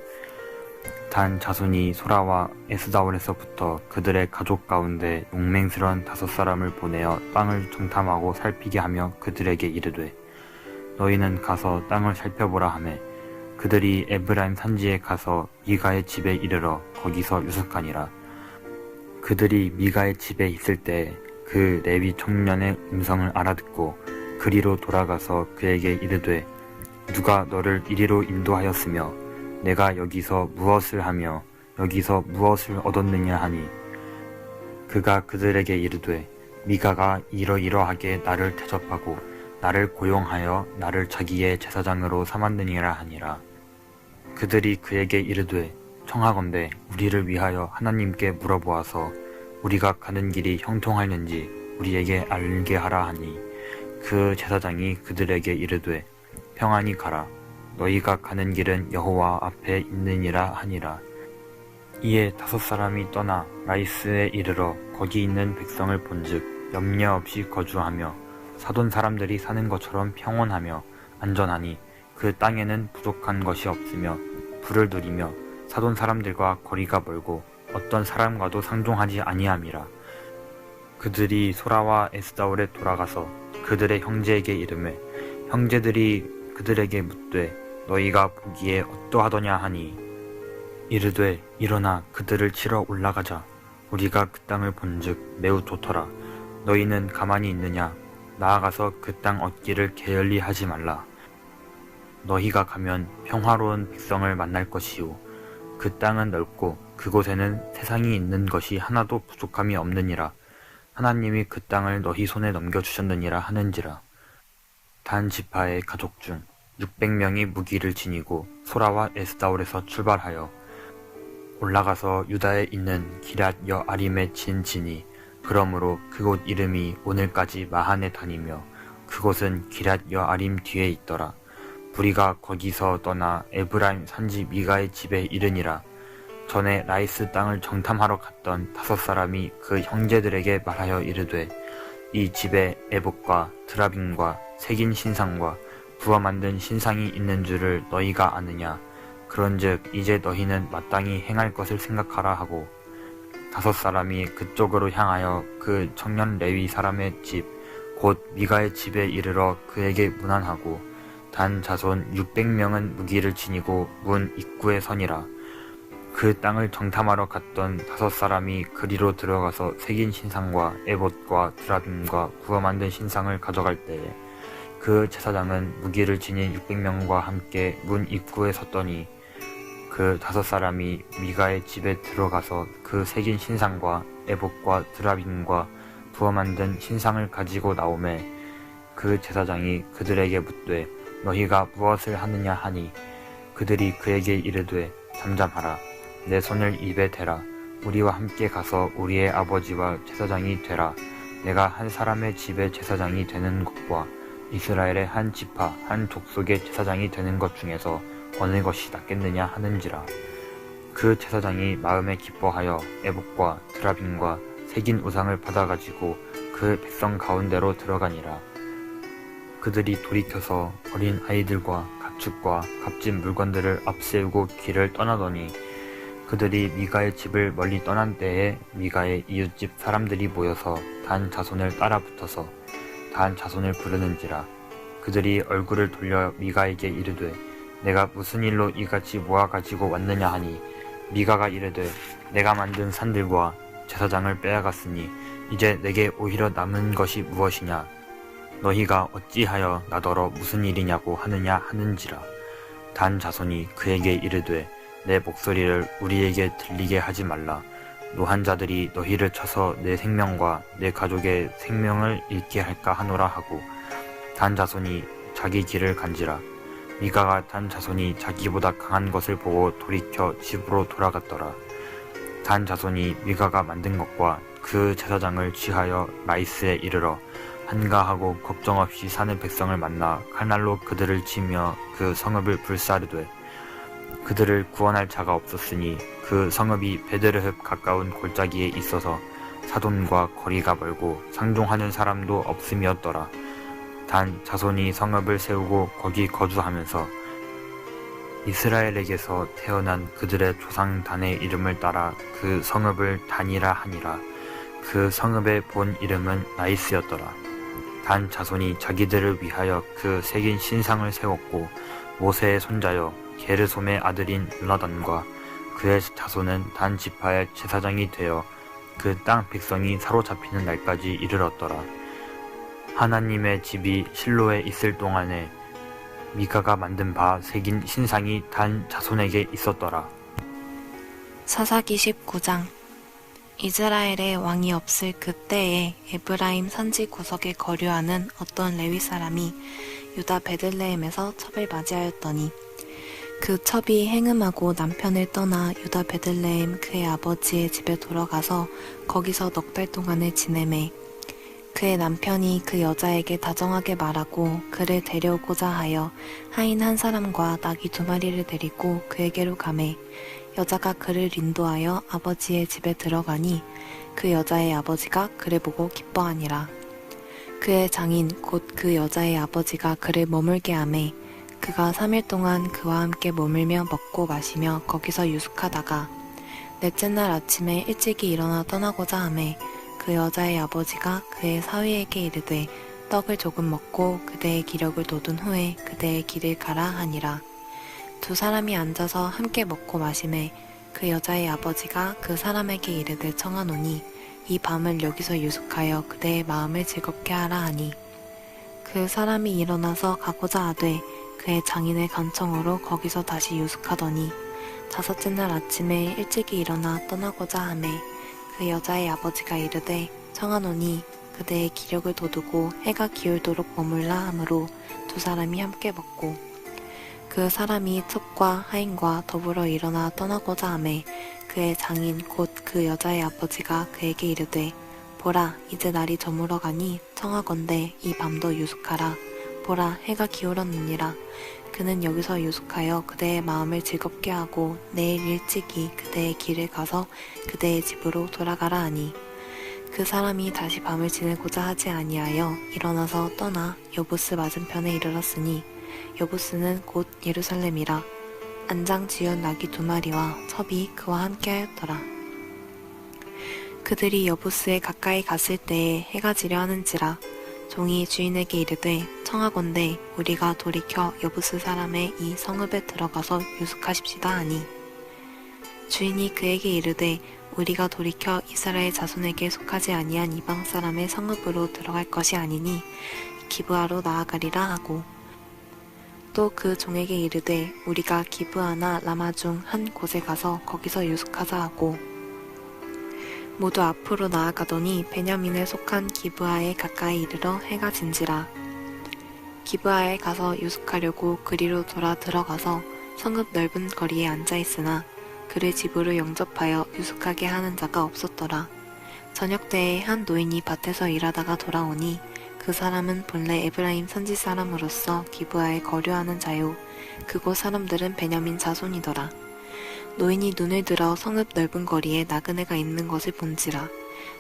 단 자손이 소라와 에스다올에서부터 그들의 가족 가운데 용맹스러운 5사람을 보내어 땅을 정탐하고 살피게 하며 그들에게 이르되 너희는 가서 땅을 살펴보라 하매 그들이 에브라임 산지에 가서 미가의 집에 이르러 거기서 유숙하니라. 그들이 미가의 집에 있을 때 그 레위 청년의 음성을 알아듣고 그리로 돌아가서 그에게 이르되 누가 너를 이리로 인도하였으며 내가 여기서 무엇을 하며 여기서 무엇을 얻었느냐 하니 그가 그들에게 이르되 미가가 이러이러하게 나를 대접하고 나를 고용하여 나를 자기의 제사장으로 삼았느니라 하니라. 그들이 그에게 이르되 청하건대 우리를 위하여 하나님께 물어보아서 우리가 가는 길이 형통하는지 우리에게 알게 하라 하니 그 제사장이 그들에게 이르되 평안히 가라. 너희가 가는 길은 여호와 앞에 있느니라 하니라. 이에 5사람이 떠나 라이스에 이르러 거기 있는 백성을 본즉 염려 없이 거주하며 사돈 사람들이 사는 것처럼 평온하며 안전하니 그 땅에는 부족한 것이 없으며 불을 누리며 사돈 사람들과 거리가 멀고 어떤 사람과도 상종하지 아니함이라. 그들이 소라와 에스다올에 돌아가서 그들의 형제에게 이르매 형제들이 그들에게 묻되 너희가 보기에 어떠하더냐 하니 이르되 일어나 그들을 치러 올라가자. 우리가 그 땅을 본즉 매우 좋더라. 너희는 가만히 있느냐? 나아가서 그 땅 얻기를 게을리 하지 말라. 너희가 가면 평화로운 백성을 만날 것이요 그 땅은 넓고 그곳에는 세상이 있는 것이 하나도 부족함이 없느니라. 하나님이 그 땅을 너희 손에 넘겨주셨느니라 하는지라. 단 지파의 가족 중 600명이 무기를 지니고 소라와 에스다올에서 출발하여 올라가서 유다에 있는 기럇 여아림에 진지니 그러므로 그곳 이름이 오늘까지 마한에 다니며 그곳은 기럇 여아림 뒤에 있더라. 부리가 거기서 떠나 에브라임 산지 미가의 집에 이르니라. 전에 라이스 땅을 정탐하러 갔던 5사람이 그 형제들에게 말하여 이르되 이 집에 에봇과 드라빔과 새긴 신상과 부어 만든 신상이 있는 줄을 너희가 아느냐. 그런즉 이제 너희는 마땅히 행할 것을 생각하라 하고 5사람이 그쪽으로 향하여 그 청년 레위 사람의 집 곧 미가의 집에 이르러 그에게 문안하고 단 자손 600명은 무기를 지니고 문 입구에 서니라. 그 땅을 정탐하러 갔던 5사람이 그리로 들어가서 새긴 신상과 에봇과 드라빔과 구워 만든 신상을 가져갈 때에 그 제사장은 무기를 지닌 600명과 함께 문 입구에 섰더니 그 5사람이 미가의 집에 들어가서 그 새긴 신상과 에봇과 드라빔과 부어 만든 신상을 가지고 나오매 그 제사장이 그들에게 묻되 너희가 무엇을 하느냐 하니 그들이 그에게 이르되 잠잠하라. 내 손을 입에 대라. 우리와 함께 가서 우리의 아버지와 제사장이 되라. 내가 한 사람의 집의 제사장이 되는 것과 이스라엘의 한 지파 한 족속의 제사장이 되는 것 중에서 어느 것이 낫겠느냐 하는지라. 그 제사장이 마음에 기뻐하여 에봇과 드라빔과 새긴 우상을 받아가지고 그 백성 가운데로 들어가니라. 그들이 돌이켜서 어린 아이들과 가축과 값진 물건들을 앞세우고 길을 떠나더니 그들이 미가의 집을 멀리 떠난 때에 미가의 이웃집 사람들이 모여서 단 자손을 따라붙어서 단 자손을 부르는지라. 그들이 얼굴을 돌려 미가에게 이르되 내가 무슨 일로 이같이 모아가지고 왔느냐 하니 미가가 이르되 내가 만든 산들과 제사장을 빼앗았으니 이제 내게 오히려 남은 것이 무엇이냐? 너희가 어찌하여 나더러 무슨 일이냐고 하느냐 하는지라. 단 자손이 그에게 이르되 내 목소리를 우리에게 들리게 하지 말라. 노한 자들이 너희를 쳐서 내 생명과 내 가족의 생명을 잃게 할까 하노라 하고 단 자손이 자기 길을 간지라. 미가가 단 자손이 자기보다 강한 것을 보고 돌이켜 집으로 돌아갔더라. 단 자손이 미가가 만든 것과 그 제사장을 취하여 라이스에 이르러 한가하고 걱정 없이 사는 백성을 만나 칼날로 그들을 치며 그 성읍을 불사르되 그들을 구원할 자가 없었으니 그 성읍이 베드레헴 가까운 골짜기에 있어서 사돈과 거리가 멀고 상종하는 사람도 없음이었더라. 단 자손이 성읍을 세우고 거기 거주하면서 이스라엘에게서 태어난 그들의 조상 단의 이름을 따라 그 성읍을 단이라 하니라. 그 성읍의 본 이름은 나이스였더라. 단 자손이 자기들을 위하여 그 새긴 신상을 세웠고 모세의 손자여 게르솜의 아들인 요나단과 그의 자손은 단 지파의 제사장이 되어 그 땅 백성이 사로잡히는 날까지 이르렀더라. 하나님의 집이 실로에 있을 동안에 미가가 만든 바 새긴 신상이 단 자손에게 있었더라. 사사기 19장. 이스라엘에 왕이 없을 그때에 에브라임 산지 구석에 거류하는 어떤 레위 사람이 유다 베들레헴에서 첩을 맞이하였더니 그 첩이 행음하고 남편을 떠나 유다 베들레헴 그의 아버지의 집에 돌아가서 거기서 넉 달 동안을 지내매 그의 남편이 그 여자에게 다정하게 말하고 그를 데려오고자 하여 하인 한 사람과 나귀 2마리를 데리고 그에게로 가매 여자가 그를 인도하여 아버지의 집에 들어가니 그 여자의 아버지가 그를 보고 기뻐하니라. 그의 장인 곧 그 여자의 아버지가 그를 머물게 하매 그가 3일 동안 그와 함께 머물며 먹고 마시며 거기서 유숙하다가 넷째 날 아침에 일찍이 일어나 떠나고자 하매 그 여자의 아버지가 그의 사위에게 이르되 떡을 조금 먹고 그대의 기력을 돋운 후에 그대의 길을 가라 하니라. 2 사람이 앉아서 함께 먹고 마시매 그 여자의 아버지가 그 사람에게 이르되 청하노니 이 밤을 여기서 유숙하여 그대의 마음을 즐겁게 하라 하니 그 사람이 일어나서 가고자 하되 그의 장인의 간청으로 거기서 다시 유숙하더니 5째 날 아침에 일찍이 일어나 떠나고자 하매 그 여자의 아버지가 이르되 청하노니 그대의 기력을 돋우고 해가 기울도록 머물라 하므로 2 사람이 함께 먹고 그 사람이 첩과 하인과 더불어 일어나 떠나고자 하매 그의 장인 곧 그 여자의 아버지가 그에게 이르되 보라 이제 날이 저물어 가니 청하건대 이 밤도 유숙하라. 보라 해가 기울었느니라. 그는 여기서 유숙하여 그대의 마음을 즐겁게 하고 내일 일찍이 그대의 길을 가서 그대의 집으로 돌아가라 하니 그 사람이 다시 밤을 지내고자 하지 아니하여 일어나서 떠나 여부스 맞은편에 이르렀으니 여부스는 곧 예루살렘이라. 안장 지은 나귀 2마리와 첩이 그와 함께 하였더라. 그들이 여부스에 가까이 갔을 때에 해가 지려 하는지라. 종이 주인에게 이르되 청하건대 우리가 돌이켜 여부스 사람의 이 성읍에 들어가서 유숙하십시다 하니 주인이 그에게 이르되 우리가 돌이켜 이스라엘 자손에게 속하지 아니한 이방 사람의 성읍으로 들어갈 것이 아니니 기브아로 나아가리라 하고 또 그 종에게 이르되 우리가 기브아나 라마 중 한 곳에 가서 거기서 유숙하자 하고 모두 앞으로 나아가더니 베냐민에 속한 기브아에 가까이 이르러 해가 진지라. 기브아에 가서 유숙하려고 그리로 돌아 들어가서 성읍 넓은 거리에 앉아있으나 그를 집으로 영접하여 유숙하게 하는 자가 없었더라. 저녁 때에 한 노인이 밭에서 일하다가 돌아오니 그 사람은 본래 에브라임 선지 사람으로서 기브아에 거류하는 자요 그곳 사람들은 베냐민 자손이더라. 노인이 눈을 들어 성읍 넓은 거리에 나그네가 있는 것을 본지라.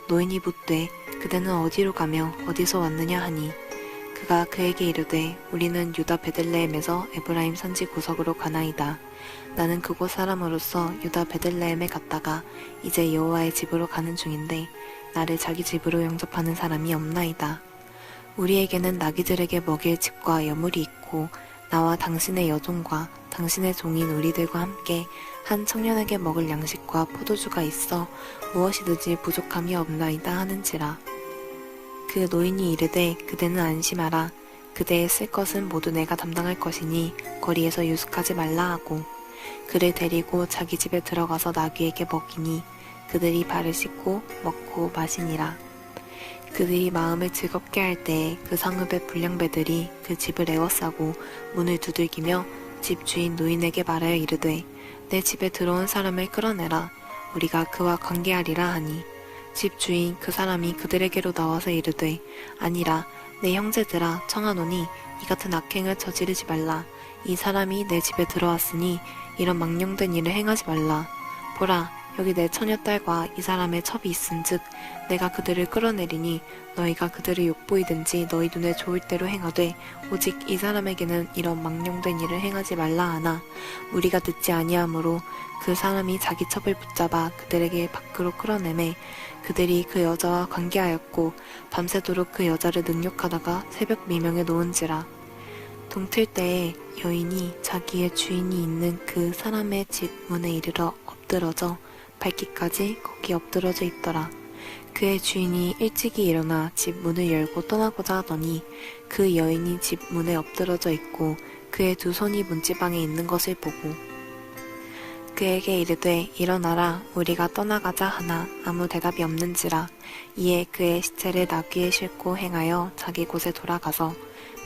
노인이 묻되 그대는 어디로 가며 어디서 왔느냐 하니 그가 그에게 이르되 우리는 유다 베들레헴에서 에브라임 산지 구석으로 가나이다. 나는 그곳 사람으로서 유다 베들레헴에 갔다가 이제 여호와의 집으로 가는 중인데 나를 자기 집으로 영접하는 사람이 없나이다. 우리에게는 나귀들에게 먹일 집과 여물이 있고 나와 당신의 여종과 당신의 종인 우리들과 함께 한 청년에게 먹을 양식과 포도주가 있어 무엇이든지 부족함이 없나이다 하는지라. 그 노인이 이르되 그대는 안심하라. 그대의 쓸 것은 모두 내가 담당할 것이니 거리에서 유숙하지 말라 하고 그를 데리고 자기 집에 들어가서 나귀에게 먹이니 그들이 발을 씻고 먹고 마시니라. 그들이 마음을 즐겁게 할 때에 그 성읍의 불량배들이 그 집을 에워싸고 문을 두들기며 집 주인 노인에게 말하여 이르되 내 집에 들어온 사람을 끌어내라. 우리가 그와 관계하리라 하니 집 주인 그 사람이 그들에게로 나와서 이르되 아니라 내 형제들아 청하노니 이 같은 악행을 저지르지 말라. 이 사람이 내 집에 들어왔으니 이런 망령된 일을 행하지 말라. 보라 여기 내 처녀딸과 이 사람의 첩이 있은즉 내가 그들을 끌어내리니 너희가 그들을 욕보이든지 너희 눈에 좋을 대로 행하되 오직 이 사람에게는 이런 망령된 일을 행하지 말라 하나 우리가 듣지 아니하므로 그 사람이 자기 첩을 붙잡아 그들에게 밖으로 끌어내매 그들이 그 여자와 관계하였고 밤새도록 그 여자를 능욕하다가 새벽 미명에 놓은지라. 동틀 때에 여인이 자기의 주인이 있는 그 사람의 집 문에 이르러 엎드러져 발기까지 거기 엎드러져 있더라. 그의 주인이 일찍이 일어나 집 문을 열고 떠나고자 하더니 그 여인이 집 문에 엎드러져 있고 그의 두 손이 문지방에 있는 것을 보고 그에게 이르되 일어나라 우리가 떠나가자 하나 아무 대답이 없는지라. 이에 그의 시체를 나귀에 싣고 행하여 자기 곳에 돌아가서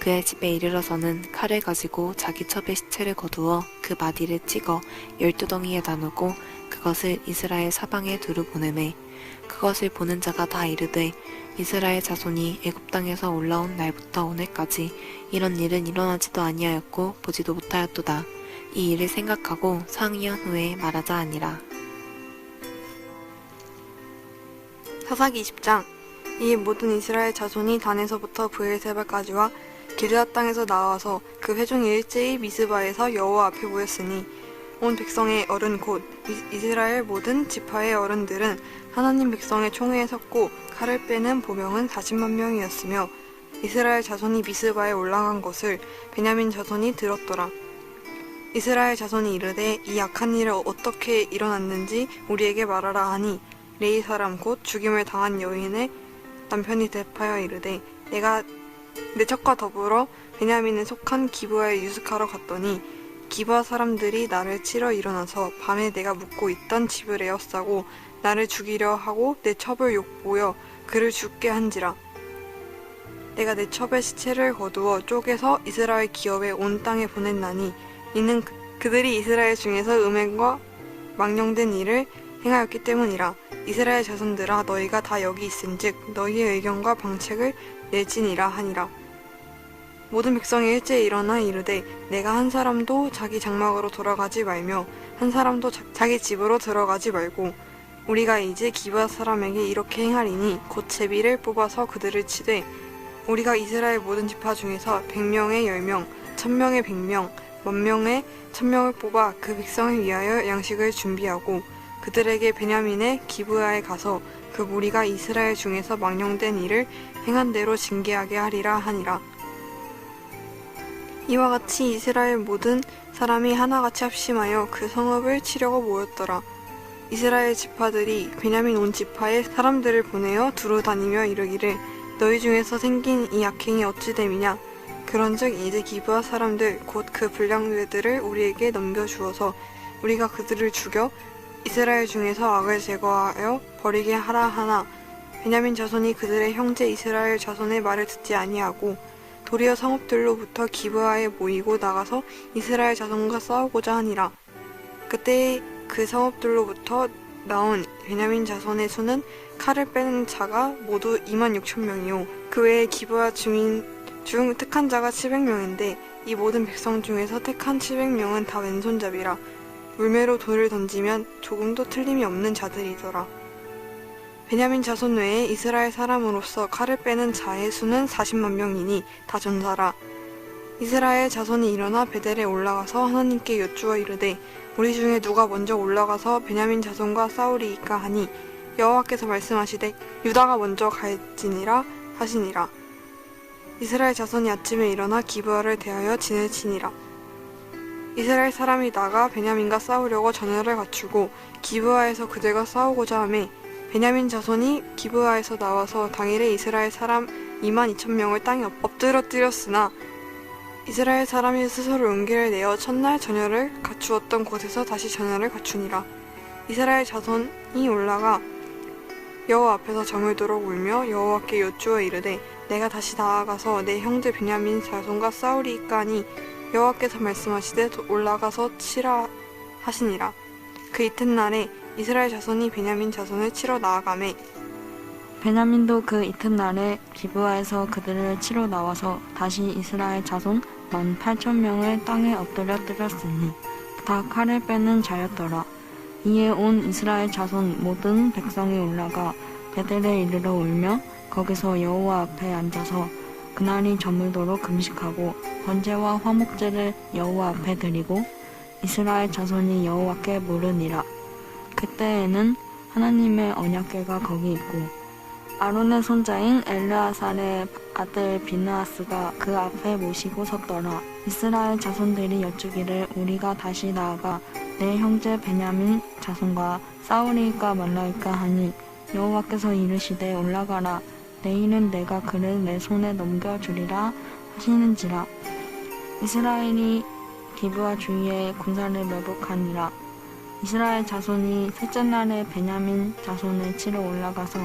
그의 집에 이르러서는 칼을 가지고 자기 첩의 시체를 거두어 그 마디를 찍어 12덩이에 나누고 그것을 이스라엘 사방에 두루 보내매 그것을 보는 자가 다 이르되 이스라엘 자손이 애굽 땅에서 올라온 날부터 오늘까지 이런 일은 일어나지도 아니하였고 보지도 못하였도다. 이 일을 생각하고 상의한 후에 말하자 하니라. 사사기 20장. 이 모든 이스라엘 자손이 단에서부터 브엘세바까지와 기르앗 땅에서 나와서 그 회중이 일제히 미스바에서 여호와 앞에 모였으니 온 백성의 어른 곧 이스라엘 모든 지파의 어른들은 하나님 백성의 총회에 섰고 칼을 빼는 보병은 40만 명이었으며 이스라엘 자손이 미스바에 올라간 것을 베냐민 자손이 들었더라. 이스라엘 자손이 이르되 이 악한 일이 어떻게 일어났는지 우리에게 말하라 하니 레이 사람 곧 죽임을 당한 여인의 남편이 대답하여 이르되 내가 내 첩과 더불어 베냐민에 속한 기브아에 유숙하러 갔더니 기브아 사람들이 나를 치러 일어나서 밤에 내가 묵고 있던 집을 에워싸고 나를 죽이려 하고 내 첩을 욕보여 그를 죽게 한지라. 내가 내 첩의 시체를 거두어 쪼개서 이스라엘 기업에 온 땅에 보냈나니 이는 그들이 이스라엘 중에서 음행과 망령된 일을 행하였기 때문이라. 이스라엘 자손들아 너희가 다 여기 있은즉 너희의 의견과 방책을 내지니라 하니라. 모든 백성이 일제히 일어나 이르되 내가 한 사람도 자기 장막으로 돌아가지 말며 한 사람도 자기 집으로 들어가지 말고 우리가 이제 기브아 사람에게 이렇게 행하리니 곧 제비를 뽑아서 그들을 치되 우리가 이스라엘 모든 지파 중에서 100명의 10명, 1000명의 100명, 10,000명의 1000명을 뽑아 그 백성을 위하여 양식을 준비하고 그들에게 베냐민의 기브아에 가서 그 무리가 이스라엘 중에서 망령된 일을 행한 대로 징계하게 하리라 하니라. 이와 같이 이스라엘 모든 사람이 하나같이 합심하여 그 성읍을 치려고 모였더라. 이스라엘 지파들이 베냐민 온 지파의 사람들을 보내어 두루 다니며 이르기를 너희 중에서 생긴 이 악행이 어찌 됨이냐. 그런즉 이제 기브아 사람들 곧 그 불량배들을 우리에게 넘겨주어서 우리가 그들을 죽여 이스라엘 중에서 악을 제거하여 버리게 하라 하나 베냐민 자손이 그들의 형제 이스라엘 자손의 말을 듣지 아니하고 도리어 성읍들로부터 기브아에 모이고 나가서 이스라엘 자손과 싸우고자 하니라. 그때 그 성읍들로부터 나온 베냐민 자손의 수는 칼을 빼는 자가 모두 26,000명이요 그 외에 기브아 주민 중 택한 자가 700명인데 이 모든 백성 중에서 택한 700명은 다 왼손잡이라. 물매로 돌을 던지면 조금도 틀림이 없는 자들이더라. 베냐민 자손 외에 이스라엘 사람으로서 칼을 빼는 자의 수는 40만 명이니 다 전사라. 이스라엘 자손이 일어나 베델에 올라가서 하나님께 여쭈어 이르되 우리 중에 누가 먼저 올라가서 베냐민 자손과 싸우리이까 하니 여호와께서 말씀하시되 유다가 먼저 갈지니라 하시니라. 이스라엘 자손이 아침에 일어나 기브아를 대하여 진을 치니라. 이스라엘 사람이 나가 베냐민과 싸우려고 전열을 갖추고 기브아에서 그들과 싸우고자 하매 베냐민 자손이 기브아에서 나와서 당일에 이스라엘 사람 22,000명을 땅에 엎드러뜨렸으나 이스라엘 사람이 스스로 용기를 내어 첫날 전열을 갖추었던 곳에서 다시 전열을 갖추니라. 이스라엘 자손이 올라가 여호와 앞에서 저물도록 울며 여호와께 여쭈어 이르되 내가 다시 나아가서 내 형제 베냐민 자손과 싸우리이까니 여호와께서 말씀하시되 올라가서 치라 하시니라. 그 이튿날에 이스라엘 자손이 베냐민 자손을 치러 나아가매 베냐민도 그 이튿날에 기브아에서 그들을 치러 나와서 다시 이스라엘 자손 18,000명을 땅에 엎드려뜨렸으니 다 칼을 빼는 자였더라. 이에 온 이스라엘 자손 모든 백성이 올라가 베델에 이르러 울며 거기서 여호와 앞에 앉아서 그날이 저물도록 금식하고 번제와 화목제를 여호와 앞에 드리고 이스라엘 자손이 여호와께 물으니라. 그때에는 하나님의 언약궤가 거기 있고 아론의 손자인 엘르아살의 아들 비느하스가 그 앞에 모시고 섰더라. 이스라엘 자손들이 여쭈기를 우리가 다시 나아가 내 형제 베냐민 자손과 싸우리이까 말라이까 하니 여호와께서 이르시되 올라가라. 내일은 내가 그를 내 손에 넘겨주리라 하시는지라. 이스라엘이 기브아 주위에 군사를 매복하니라. 이스라엘 자손이 셋째 날에 베냐민 자손을 치러 올라가서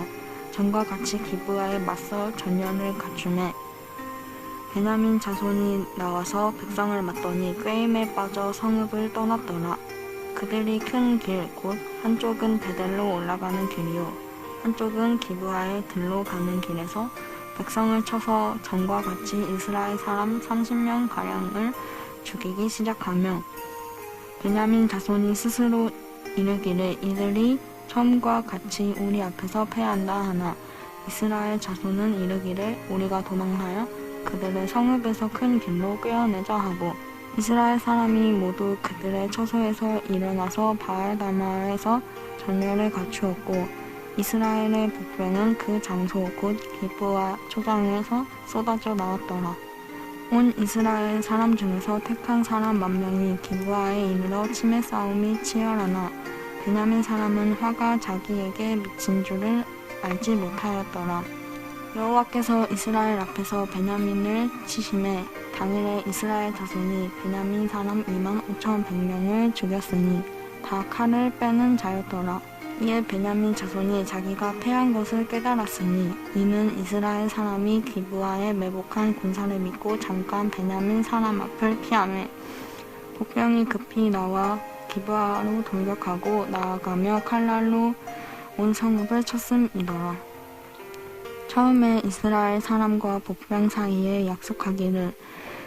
전과 같이 기브아에 맞서 전열을 갖추매 베냐민 자손이 나와서 백성을 맞더니 꾀임에 빠져 성읍을 떠났더라. 그들이 큰 길 곧 한쪽은 베델로 올라가는 길이요 한쪽은 기브아에 들로 가는 길에서 백성을 쳐서 전과 같이 이스라엘 사람 30명 가량을 죽이기 시작하며 베냐민 자손이 스스로 이르기를 이들이 처음과 같이 우리 앞에서 패한다 하나 이스라엘 자손은 이르기를 우리가 도망하여 그들의 성읍에서 큰 길로 꿰어내자 하고 이스라엘 사람이 모두 그들의 처소에서 일어나서 바알다마에서 전열을 갖추었고 이스라엘의 복병은 그 장소 곧 기브아 초장에서 쏟아져 나왔더라. 온 이스라엘 사람 중에서 택한 사람 10,000명이 기브아에 이르러 치매 싸움이 치열하나 베냐민 사람은 화가 자기에게 미친 줄을 알지 못하였더라. 여호와께서 이스라엘 앞에서 베냐민을 치심에 당일에 이스라엘 자손이 베냐민 사람 25,100명을 죽였으니 다 칼을 빼는 자였더라. 이에 베냐민 자손이 자기가 패한 것을 깨달았으니 이는 이스라엘 사람이 기브아에 매복한 군사를 믿고 잠깐 베냐민 사람 앞을 피하매 복병이 급히 나와 기브아로 돌격하고 나아가며 칼날로 온 성읍을 쳤음이더라. 처음에 이스라엘 사람과 복병 사이에 약속하기를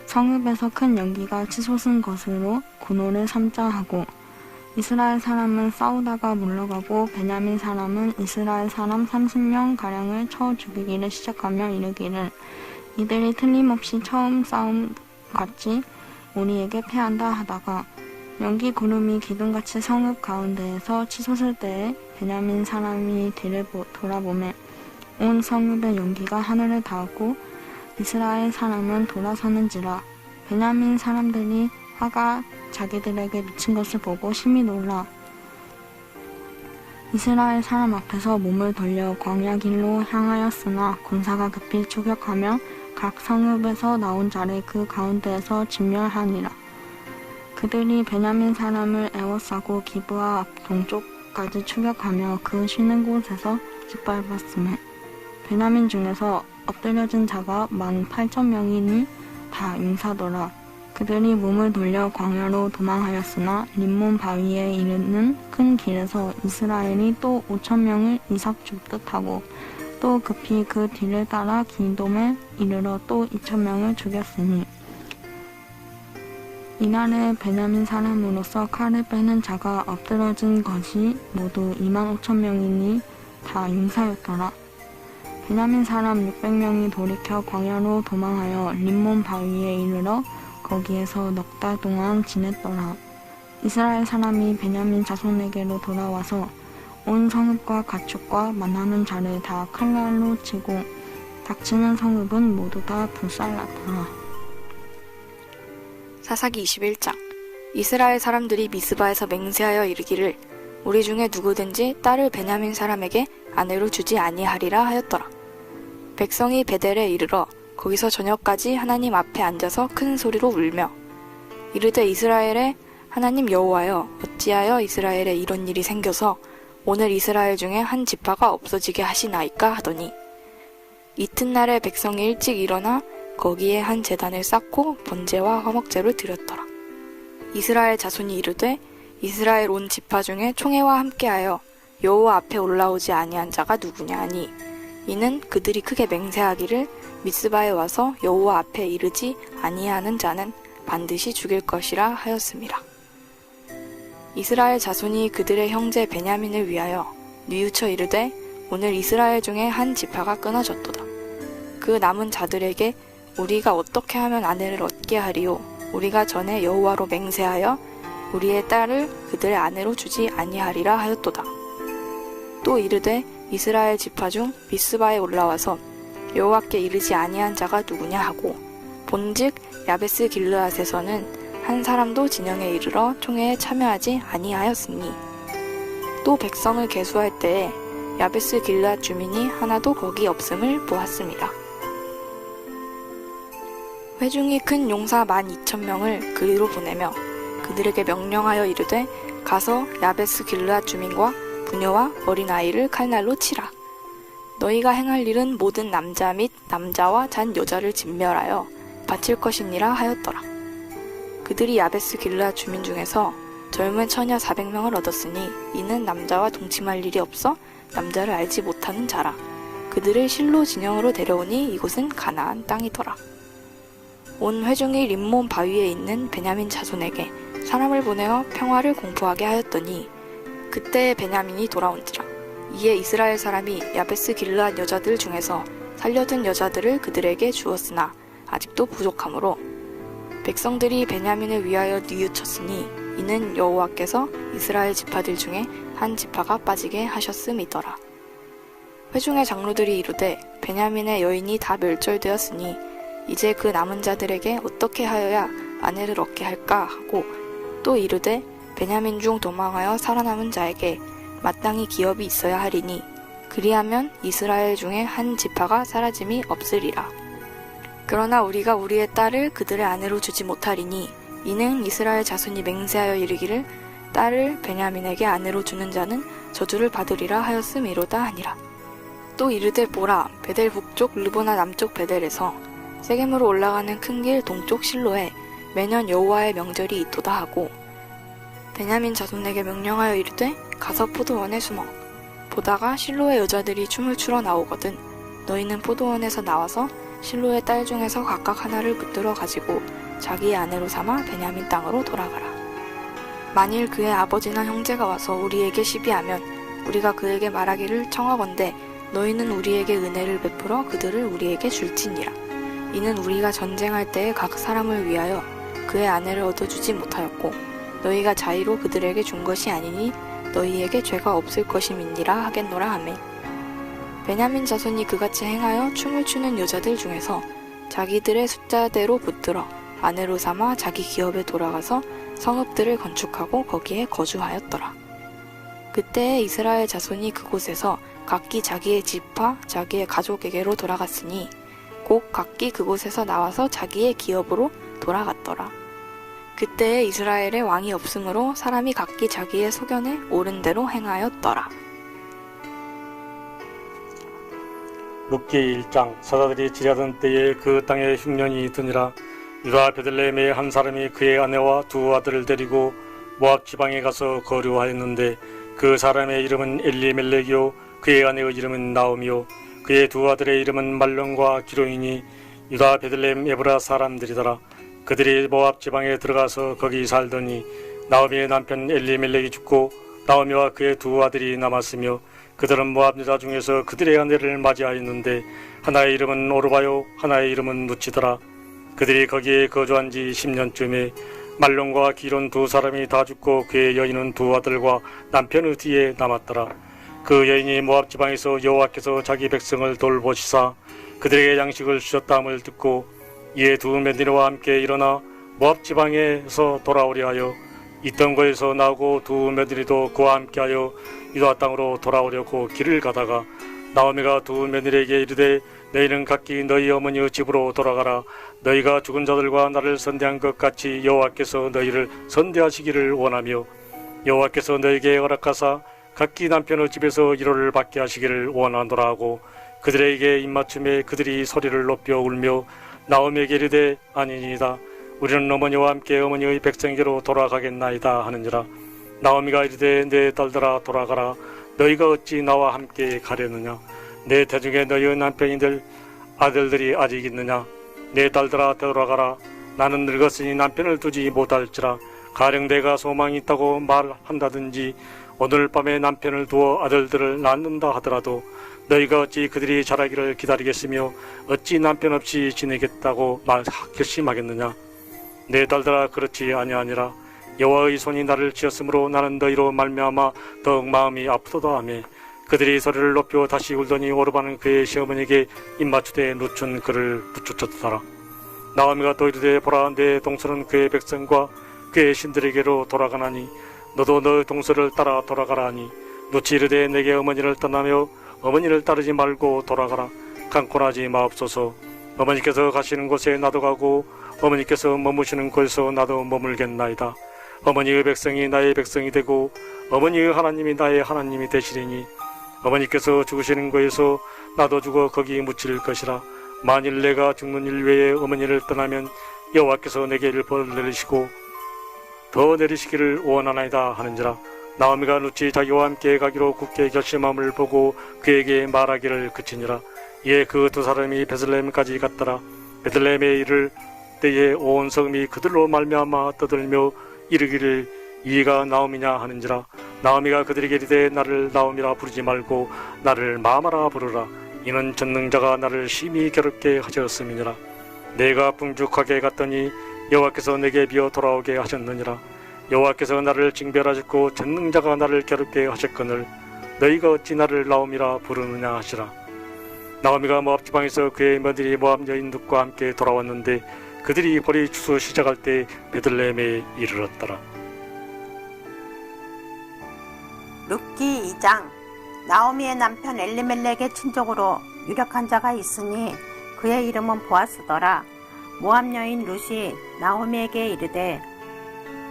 성읍에서 큰 연기가 치솟은 것으로 군호를 삼자 하고 이스라엘 사람은 싸우다가 물러가고 베냐민 사람은 이스라엘 사람 30명 가량을 쳐 죽이기를 시작하며 이르기를 이들이 틀림없이 처음 싸움 같이 우리에게 패한다 하다가 연기 구름이 기둥같이 성읍 가운데에서 치솟을 때에 베냐민 사람이 뒤를 돌아보매 온 성읍의 연기가 하늘을 닿았고 이스라엘 사람은 돌아서는지라. 베냐민 사람들이 화가 자기들에게 미친 것을 보고 심히 놀라 이스라엘 사람 앞에서 몸을 돌려 광야 길로 향하였으나 군사가 급히 추격하며 각 성읍에서 나온 자를 그 가운데에서 진멸하니라. 그들이 베냐민 사람을 에워싸고 기브아 앞 동쪽까지 추격하며 그 쉬는 곳에서 짓밟았음에 베냐민 중에서 엎드려진 자가 18,000명이니 다 용사더라. 그들이 몸을 돌려 광야로 도망하였으나 림몬 바위에 이르는 큰 길에서 이스라엘이 또 5,000명을 이삭 줍듯 하고 또 급히 그 뒤를 따라 기돔에 이르러 또 2,000명을 죽였으니 이날에 베냐민 사람으로서 칼을 빼는 자가 엎드러진 것이 모두 25,000명이니 다 용사였더라. 베냐민 사람 600명이 돌이켜 광야로 도망하여 림몬 바위에 이르러 거기에서 넉 달 동안 지냈더라. 이스라엘 사람이 베냐민 자손에게로 돌아와서 온 성읍과 가축과 만나는 자를 다 칼날로 치고 닥치는 성읍은 모두 다 불살랐더라. 사사기 21장. 이스라엘 사람들이 미스바에서 맹세하여 이르기를 우리 중에 누구든지 딸을 베냐민 사람에게 아내로 주지 아니하리라 하였더라. 백성이 베델에 이르러 거기서 저녁까지 하나님 앞에 앉아서 큰 소리로 울며 이르되 이스라엘의 하나님 여호와여 어찌하여 이스라엘에 이런 일이 생겨서 오늘 이스라엘 중에 한 지파가 없어지게 하시나이까 하더니 이튿날에 백성이 일찍 일어나 거기에 한 제단을 쌓고 번제와 화목제를 드렸더라. 이스라엘 자손이 이르되 이스라엘 온 지파 중에 총회와 함께하여 여호와 앞에 올라오지 아니한 자가 누구냐 하니 이는 그들이 크게 맹세하기를 미스바에 와서 여호와 앞에 이르지 아니하는 자는 반드시 죽일 것이라 하였음이라. 이스라엘 자손이 그들의 형제 베냐민을 위하여 뉘우쳐 이르되 오늘 이스라엘 중에 한 지파가 끊어졌도다. 그 남은 자들에게 우리가 어떻게 하면 아내를 얻게 하리요? 우리가 전에 여호와로 맹세하여 우리의 딸을 그들의 아내로 주지 아니하리라 하였도다. 또 이르되 이스라엘 지파 중 미스바에 올라와서 여호와께 이르지 아니한 자가 누구냐 하고 본즉 야베스 길르앗에서는 한 사람도 진영에 이르러 총회에 참여하지 아니하였으니 또 백성을 계수할 때에 야베스 길르앗 주민이 하나도 거기 없음을 보았습니다. 회중이 큰 용사 12,000명을 그리로 보내며 그들에게 명령하여 이르되 가서 야베스 길르앗 주민과 부녀와 어린아이를 칼날로 치라. 너희가 행할 일은 모든 남자 및 남자와 잔 여자를 진멸하여 바칠 것이니라 하였더라. 그들이 야베스 길르앗 주민 중에서 젊은 처녀 400명을 얻었으니 이는 남자와 동침할 일이 없어 남자를 알지 못하는 자라. 그들을 실로 진영으로 데려오니 이곳은 가나안 땅이더라. 온 회중이 림몬 바위에 있는 베냐민 자손에게 사람을 보내어 평화를 공포하게 하였더니 그때 베냐민이 돌아온지라. 이에 이스라엘 사람이 야베스 길르앗 여자들 중에서 살려둔 여자들을 그들에게 주었으나 아직도 부족하므로 백성들이 베냐민을 위하여 뉘우쳤으니 이는 여호와께서 이스라엘 지파들 중에 한 지파가 빠지게 하셨음이더라. 회중의 장로들이 이르되 베냐민의 여인이 다 멸절되었으니 이제 그 남은 자들에게 어떻게 하여야 아내를 얻게 할까 하고 또 이르되 베냐민 중 도망하여 살아남은 자에게 마땅히 기업이 있어야 하리니 그리하면 이스라엘 중에 한 지파가 사라짐이 없으리라. 그러나 우리가 우리의 딸을 그들의 아내로 주지 못하리니 이는 이스라엘 자손이 맹세하여 이르기를 딸을 베냐민에게 아내로 주는 자는 저주를 받으리라 하였음이로다 하니라. 또 이르되 보라 베델 북쪽 르보나 남쪽 베델에서 세겜으로 올라가는 큰 길 동쪽 실로에 매년 여호와의 명절이 있도다 하고 베냐민 자손에게 명령하여 이르되 가서 포도원에 숨어 보다가 실로의 여자들이 춤을 추러 나오거든 너희는 포도원에서 나와서 실로의 딸 중에서 각각 하나를 붙들어 가지고 자기의 아내로 삼아 베냐민 땅으로 돌아가라. 만일 그의 아버지나 형제가 와서 우리에게 시비하면 우리가 그에게 말하기를 청하건대 너희는 우리에게 은혜를 베풀어 그들을 우리에게 줄지니라. 이는 우리가 전쟁할 때에 각 사람을 위하여 그의 아내를 얻어주지 못하였고 너희가 자의로 그들에게 준 것이 아니니 너희에게 죄가 없을 것임이니라 하겠노라 하매 베냐민 자손이 그같이 행하여 춤을 추는 여자들 중에서 자기들의 숫자대로 붙들어 아내로 삼아 자기 기업에 돌아가서 성읍들을 건축하고 거기에 거주하였더라. 그때에 이스라엘 자손이 그곳에서 각기 자기의 지파 자기의 가족에게로 돌아갔으니 곧 각기 그곳에서 나와서 자기의 기업으로 돌아갔더라. 그때에 이스라엘에 왕이 없으므로 사람이 각기 자기의 소견에 옳은 대로 행하였더라. 룻기 1장. 사자들이 지려던 때에 그 땅에 흉년이 드니라. 유다 베들레헴의 한 사람이 그의 아내와 두 아들을 데리고 모압 지방에 가서 거류하였는데 그 사람의 이름은 엘리멜렉이요 그의 아내의 이름은 나오미요 그의 두 아들의 이름은 말론과 기로이니 유다 베들레헴 에브라 사람들이더라. 그들이 모압 지방에 들어가서 거기 살더니 나오미의 남편 엘리멜렉이 죽고 나오미와 그의 두 아들이 남았으며 그들은 모압 여자 중에서 그들의 아내를 맞이하였는데 하나의 이름은 오르바요 하나의 이름은 누치더라. 그들이 거기에 거주한 지 10년쯤에 말론과 기론 두 사람이 다 죽고 그의 여인은 두 아들과 남편의 뒤에 남았더라. 그 여인이 모압 지방에서 여호와께서 자기 백성을 돌보시사 그들에게 양식을 주셨다함을 듣고 이에 두 며느리와 함께 일어나 모압 지방에서 돌아오려 하여 있던 곳에서 나오고 두 며느리도 그와 함께하여 유다 땅으로 돌아오려고 길을 가다가 나오미가 두 며느리에게 이르되 너희는 각기 너희 어머니의 집으로 돌아가라. 너희가 죽은 자들과 나를 선대한 것 같이 여호와께서 너희를 선대하시기를 원하며 여호와께서 너희에게 허락하사 각기 남편의 집에서 1호를 받게 하시기를 원하노라 하고 그들에게 입맞춤에 그들이 소리를 높여 울며 나오미에게 이르되 아니니이다. 우리는 어머니와 함께 어머니의 백성에게로 돌아가겠나이다 하느니라. 나오미가 이르되 내 딸들아 돌아가라. 너희가 어찌 나와 함께 가려느냐. 내 태중에 너희의 남편이들 아들들이 아직 있느냐. 내 딸들아 돌아가라. 나는 늙었으니 남편을 두지 못할지라. 가령 내가 소망이 있다고 말한다든지 오늘 밤에 남편을 두어 아들들을 낳는다 하더라도 너희가 어찌 그들이 자라기를 기다리겠으며 어찌 남편 없이 지내겠다고 결심하겠느냐. 내 딸들아 그렇지 아니하니라. 여호와의 손이 나를 치었으므로 나는 너희로 말미암아 더욱 마음이 아프도다 하며 그들이 소리를 높여 다시 울더니 오르바는 그의 시어머니에게 입맞추되 누춘 그를 부추쳤더라. 나오미가 또 이르되 보라 내 동서는 그의 백성과 그의 신들에게로 돌아가나니 너도 너의 동서를 따라 돌아가라 하니 누치 이르되 내게 어머니를 떠나며 어머니를 따르지 말고 돌아가라. 강권하지 마옵소서. 어머니께서 가시는 곳에 나도 가고 어머니께서 머무시는 곳에서 나도 머물겠나이다. 어머니의 백성이 나의 백성이 되고 어머니의 하나님이 나의 하나님이 되시리니 어머니께서 죽으시는 곳에서 나도 죽어 거기 묻힐 것이라. 만일 내가 죽는 일 외에 어머니를 떠나면 여호와께서 내게 일벌을 내리시고 더 내리시기를 원하나이다 하는지라. 나오미가 누치 자기와 함께 가기로 굳게 결심함을 보고 그에게 말하기를 그치니라. 이에 그 두 사람이 베들레헴까지 갔더라. 베들레헴에 이를 때에 온 성이 그들로 말미암아 떠들며 이르기를 이가 나오미냐 하는지라. 나오미가 그들에게 이르되 나를 나오미라 부르지 말고 나를 마마라 부르라. 이는 전능자가 나를 심히 괴롭게 하셨음이니라. 내가 풍족하게 갔더니 여호와께서 내게 비어 돌아오게 하셨느니라. 여호와께서 나를 징별하셨고 전능자가 나를 괴롭게 하셨거늘 너희가 어찌 나를 나오미라 부르느냐 하시라. 나오미가 모압 지방에서 그의 며느리 모압 여인들과 함께 돌아왔는데 그들이 벌이 추수 시작할 때 베들레헴에 이르렀더라. 룻기 2장. 나오미의 남편 엘리멜렉의 친족으로 유력한 자가 있으니 그의 이름은 보아스더라. 모압 여인 룻이 나오미에게 이르되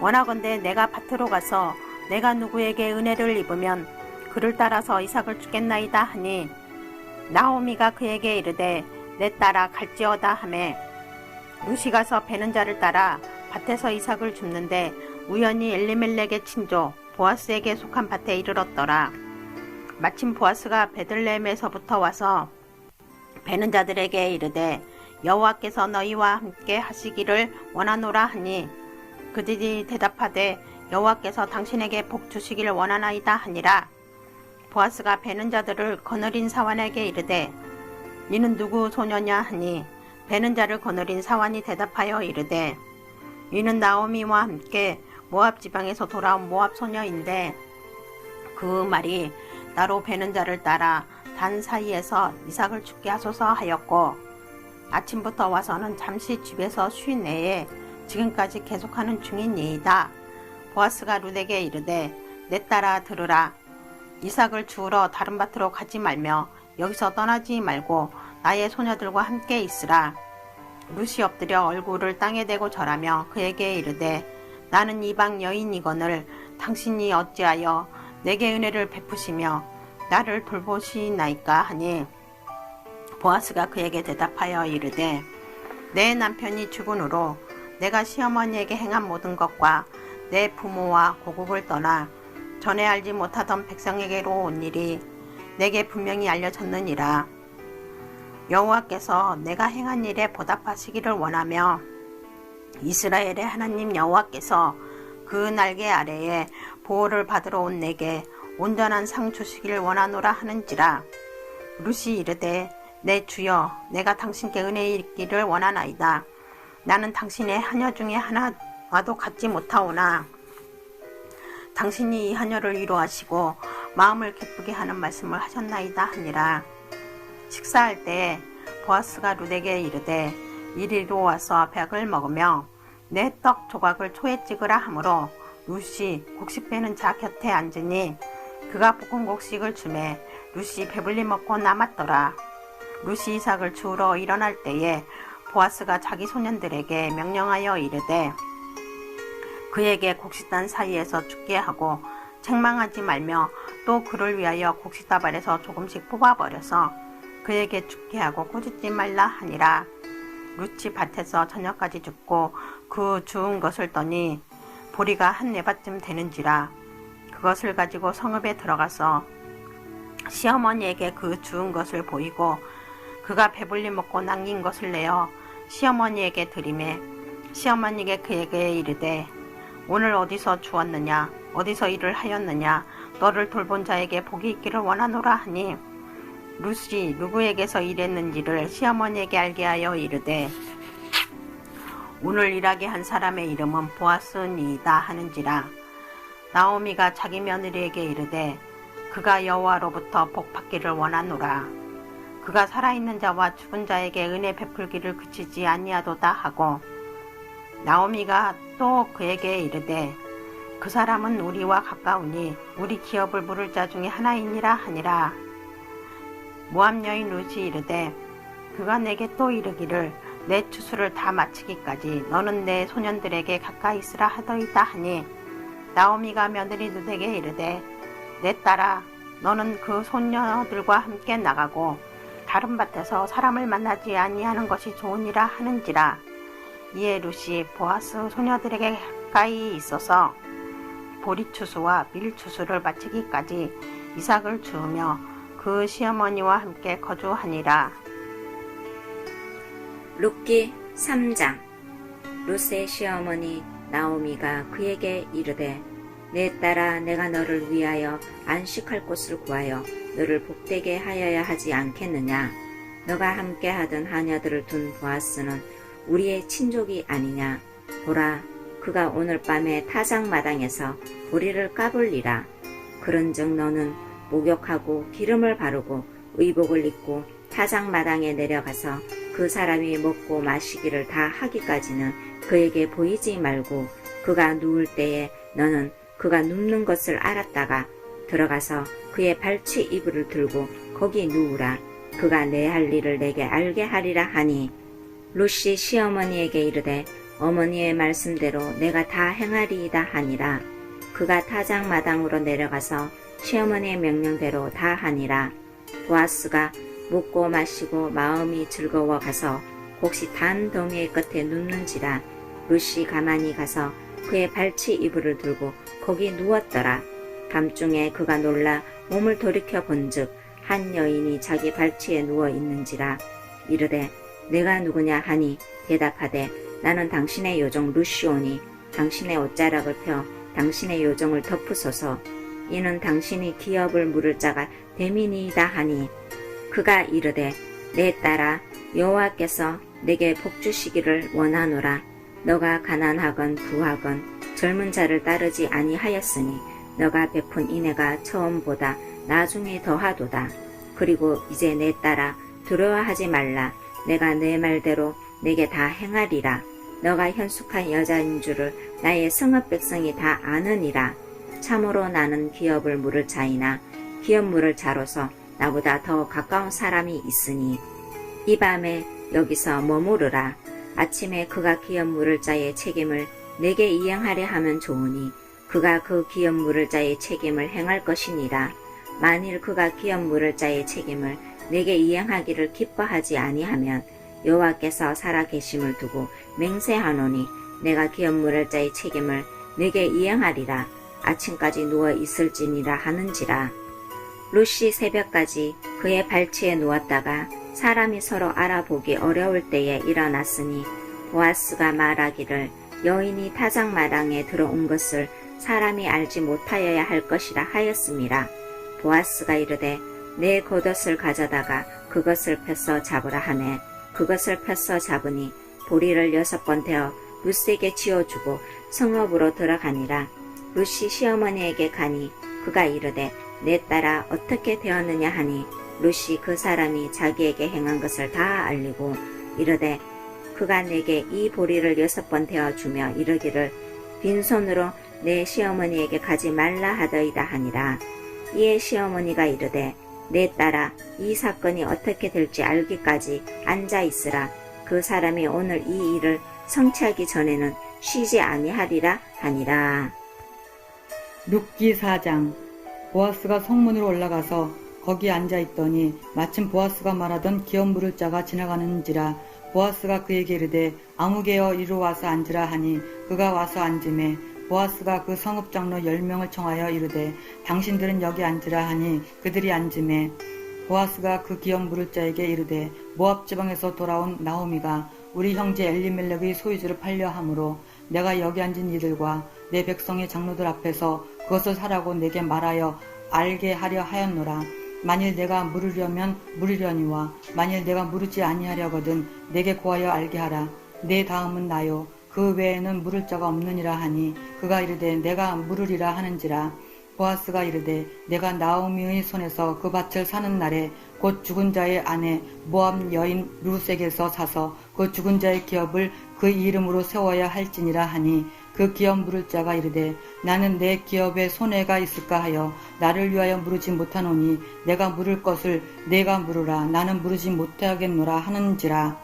원하건대 내가 밭으로 가서 내가 누구에게 은혜를 입으면 그를 따라서 이삭을 주겠나이다 하니 나오미가 그에게 이르되 내 딸아 갈지어다 하매 룻이 가서 베는 자를 따라 밭에서 이삭을 줍는데 우연히 엘리멜렉의 친족 보아스에게 속한 밭에 이르렀더라. 마침 보아스가 베들레헴에서부터 와서 베는 자들에게 이르되 여호와께서 너희와 함께 하시기를 원하노라 하니 그들이 대답하되 여호와께서 당신에게 복 주시기를 원하나이다 하니라. 보아스가 베는 자들을 거느린 사환에게 이르되 이는 누구 소녀냐 하니 베는 자를 거느린 사환이 대답하여 이르되 이는 나오미와 함께 모압 지방에서 돌아온 모압 소녀인데 그 말이 나로 베는 자를 따라 단 사이에서 이삭을 죽게 하소서 하였고 아침부터 와서는 잠시 집에서 쉰 내에 지금까지 계속하는 중이니이다. 보아스가 룻에게 이르되 내 딸아 들으라. 이삭을 주우러 다른 밭으로 가지 말며 여기서 떠나지 말고 나의 소녀들과 함께 있으라. 룻이 엎드려 얼굴을 땅에 대고 절하며 그에게 이르되 나는 이방 여인이거늘 당신이 어찌하여 내게 은혜를 베푸시며 나를 돌보시나이까 하니 보아스가 그에게 대답하여 이르되 내 남편이 죽은 후로 내가 시어머니에게 행한 모든 것과 내 부모와 고국을 떠나 전에 알지 못하던 백성에게로 온 일이 내게 분명히 알려졌느니라. 여호와께서 내가 행한 일에 보답하시기를 원하며 이스라엘의 하나님 여호와께서 그 날개 아래에 보호를 받으러 온 내게 온전한 상 주시기를 원하노라 하는지라. 룻이 이르되 내 주여 내가 당신께 은혜 있기를 원하나이다. 나는 당신의 하녀 중에 하나와도 갖지 못하오나 당신이 이 하녀를 위로하시고 마음을 기쁘게 하는 말씀을 하셨나이다 하니라. 식사할 때 보아스가 룻에게 이르되 이리로 와서 벽을 먹으며 내 떡 조각을 초에 찍으라 하므로 룻이 곡식 빼는 자 곁에 앉으니 그가 볶은 곡식을 주매 룻이 배불리 먹고 남았더라. 룻이 이삭을 주우러 일어날 때에 보아스가 자기 소년들에게 명령하여 이르되 그에게 곡식단 사이에서 죽게 하고 책망하지 말며 또 그를 위하여 곡식다발에서 조금씩 뽑아버려서 그에게 죽게 하고 꾸짖지 말라 하니라. 룻이 밭에서 저녁까지 죽고 그 주운 것을 떠니 보리가 한 4밭쯤 되는지라. 그것을 가지고 성읍에 들어가서 시어머니에게 그 주운 것을 보이고 그가 배불리 먹고 남긴 것을 내어 시어머니에게 드리매 시어머니에게 그에게 이르되 오늘 어디서 주었느냐 어디서 일을 하였느냐 너를 돌본 자에게 복이 있기를 원하노라 하니 룻이 누구에게서 일했는지를 시어머니에게 알게 하여 이르되 오늘 일하게 한 사람의 이름은 보아스니이다 하는지라. 나오미가 자기 며느리에게 이르되 그가 여호와로부터 복 받기를 원하노라. 그가 살아있는 자와 죽은 자에게 은혜 베풀기를 그치지 아니하도다 하고 나오미가 또 그에게 이르되 그 사람은 우리와 가까우니 우리 기업을 물을 자 중에 하나이니라 하니라. 모압 여인 룻이 이르되 그가 내게 또 이르기를 내 추수를 다 마치기까지 너는 내 소년들에게 가까이 있으라 하더이다 하니 나오미가 며느리 룻에게 이르되 내 딸아 너는 그 소녀들과 함께 나가고 다른 밭에서 사람을 만나지 아니하는 것이 좋으니라 하는지라. 이에 룻이 보아스 소녀들에게 가까이 있어서 보리 추수와 밀 추수를 마치기까지 이삭을 주우며 그 시어머니와 함께 거주하니라. 룻기 3장. 룻의 시어머니 나오미가 그에게 이르되 내 딸아 내가 너를 위하여 안식할 곳을 구하여 너를 복되게 하여야 하지 않겠느냐. 너가 함께하던 하녀들을 둔 보아스는 우리의 친족이 아니냐. 보라 그가 오늘 밤에 타작마당에서 보리를 까불리라. 그런즉 너는 목욕하고 기름을 바르고 의복을 입고 타작마당에 내려가서 그 사람이 먹고 마시기를 다 하기까지는 그에게 보이지 말고 그가 누울 때에 너는 그가 눕는 것을 알았다가 들어가서 그의 발치 이불을 들고 거기 누우라. 그가 내 할 일을 내게 알게 하리라 하니 룻이 시어머니에게 이르되 어머니의 말씀대로 내가 다 행하리이다 하니라. 그가 타작마당으로 내려가서 시어머니의 명령대로 다 하니라. 보아스가 먹고 마시고 마음이 즐거워 가서 곡식 단 더미의 끝에 눕는지라. 룻이 가만히 가서 그의 발치 이불을 들고 거기 누웠더라. 밤중에 그가 놀라 몸을 돌이켜 본즉 한 여인이 자기 발치에 누워 있는지라. 이르되 내가 누구냐 하니 대답하되 나는 당신의 요정 룻이오니 당신의 옷자락을 펴 당신의 요정을 덮으소서. 이는 당신이 기업을 물을 자가 됨이니이다 하니 그가 이르되 내 딸아 여호와께서 내게 복 주시기를 원하노라. 너가 가난하건 부하건 젊은 자를 따르지 아니하였으니 너가 베푼 인애가 처음보다 나중에 더하도다. 그리고 이제 내 딸아 두려워하지 말라. 내가 내 말대로 내게 다 행하리라. 너가 현숙한 여자인 줄을 나의 성읍 백성이 다 아느니라. 참으로 나는 기업을 물을 자이나 기업 물을 자로서 나보다 더 가까운 사람이 있으니 이 밤에 여기서 머무르라. 아침에 그가 기업 물을 자의 책임을 내게 이행하려 하면 좋으니 그가 그 기업 물을 자의 책임을 행할 것이니라. 만일 그가 기업 물을 자의 책임을 내게 이행하기를 기뻐하지 아니하면 여호와께서 살아계심을 두고 맹세하노니 내가 기업 물을 자의 책임을 내게 이행하리라. 아침까지 누워 있을지니라 하는지라. 룻이 새벽까지 그의 발치에 누웠다가 사람이 서로 알아보기 어려울 때에 일어났으니 보아스가 말하기를 여인이 타작마당에 들어온 것을 사람이 알지 못하여야 할 것이라 하였음이라. 보아스가 이르되 내 겉옷을 가져다가 그것을 펴서 잡으라 하매 그것을 펴서 잡으니 보리를 6번 대어 룻에게 지어주고 성읍으로 들어가니라. 룻이 시어머니에게 가니 그가 이르되 내 딸아 어떻게 되었느냐 하니 룻이 그 사람이 자기에게 행한 것을 다 알리고 이르되 그가 내게 이 보리를 6번 대어주며 이르기를 빈손으로 내 시어머니에게 가지 말라 하더이다 하니라. 이에 시어머니가 이르되 내 딸아 이 사건이 어떻게 될지 알기까지 앉아 있으라. 그 사람이 오늘 이 일을 성취하기 전에는 쉬지 아니하리라 하니라. 룻기 4장. 보아스가 성문으로 올라가서 거기 앉아 있더니 마침 보아스가 말하던 기업 물을 자가 지나가는지라. 보아스가 그에게 이르되 아무개여 이리로 와서 앉으라 하니 그가 와서 앉으매 보아스가 그 성읍 장로 10명을 청하여 이르되 당신들은 여기 앉으라 하니 그들이 앉으매 보아스가 그 기업 물을 자에게 이르되 모압 지방에서 돌아온 나오미가 우리 형제 엘리멜렉의 소유지를 팔려 함으로 내가 여기 앉은 이들과 내 백성의 장로들 앞에서 그것을 사라고 내게 말하여 알게 하려 하였노라. 만일 내가 물으려면 물으려니와 만일 내가 물으지 아니하려거든 내게 고하여 알게 하라. 내 다음은 나요. 그 외에는 물을 자가 없느니라 하니 그가 이르되 내가 물으리라 하는지라. 보아스가 이르되 내가 나오미의 손에서 그 밭을 사는 날에 곧 죽은 자의 아내 모압 여인 룻에게서 사서 그 죽은 자의 기업을 그 이름으로 세워야 할지니라 하니 그 기업 물을 자가 이르되 나는 내 기업에 손해가 있을까 하여 나를 위하여 물으지 못하노니 내가 물을 것을 내가 물으라. 나는 물으지 못하겠노라 하는지라.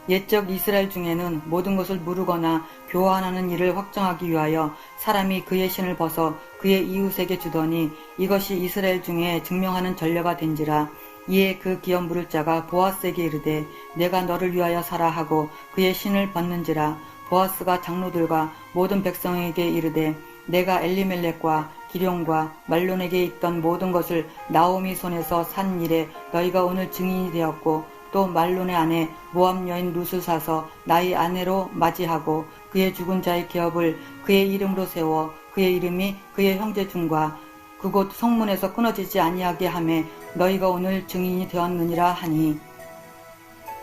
옛적 이스라엘 중에는 모든 것을 물으거나 교환하는 일을 확정하기 위하여 사람이 그의 신을 벗어 그의 이웃에게 주더니 이것이 이스라엘 중에 증명하는 전례가 된지라. 이에 그 기업 물을 자가 보아스에게 이르되 내가 너를 위하여 사라 하고 그의 신을 벗는지라. 보아스가 장로들과 모든 백성에게 이르되 내가 엘리멜렉과 기룡과 말론에게 있던 모든 것을 나오미 손에서 산 일에 너희가 오늘 증인이 되었고 또 말론의 아내 모압 여인 룻을 사서 나의 아내로 맞이하고 그의 죽은 자의 기업을 그의 이름으로 세워 그의 이름이 그의 형제 중과 그곳 성문에서 끊어지지 아니하게 하매 너희가 오늘 증인이 되었느니라 하니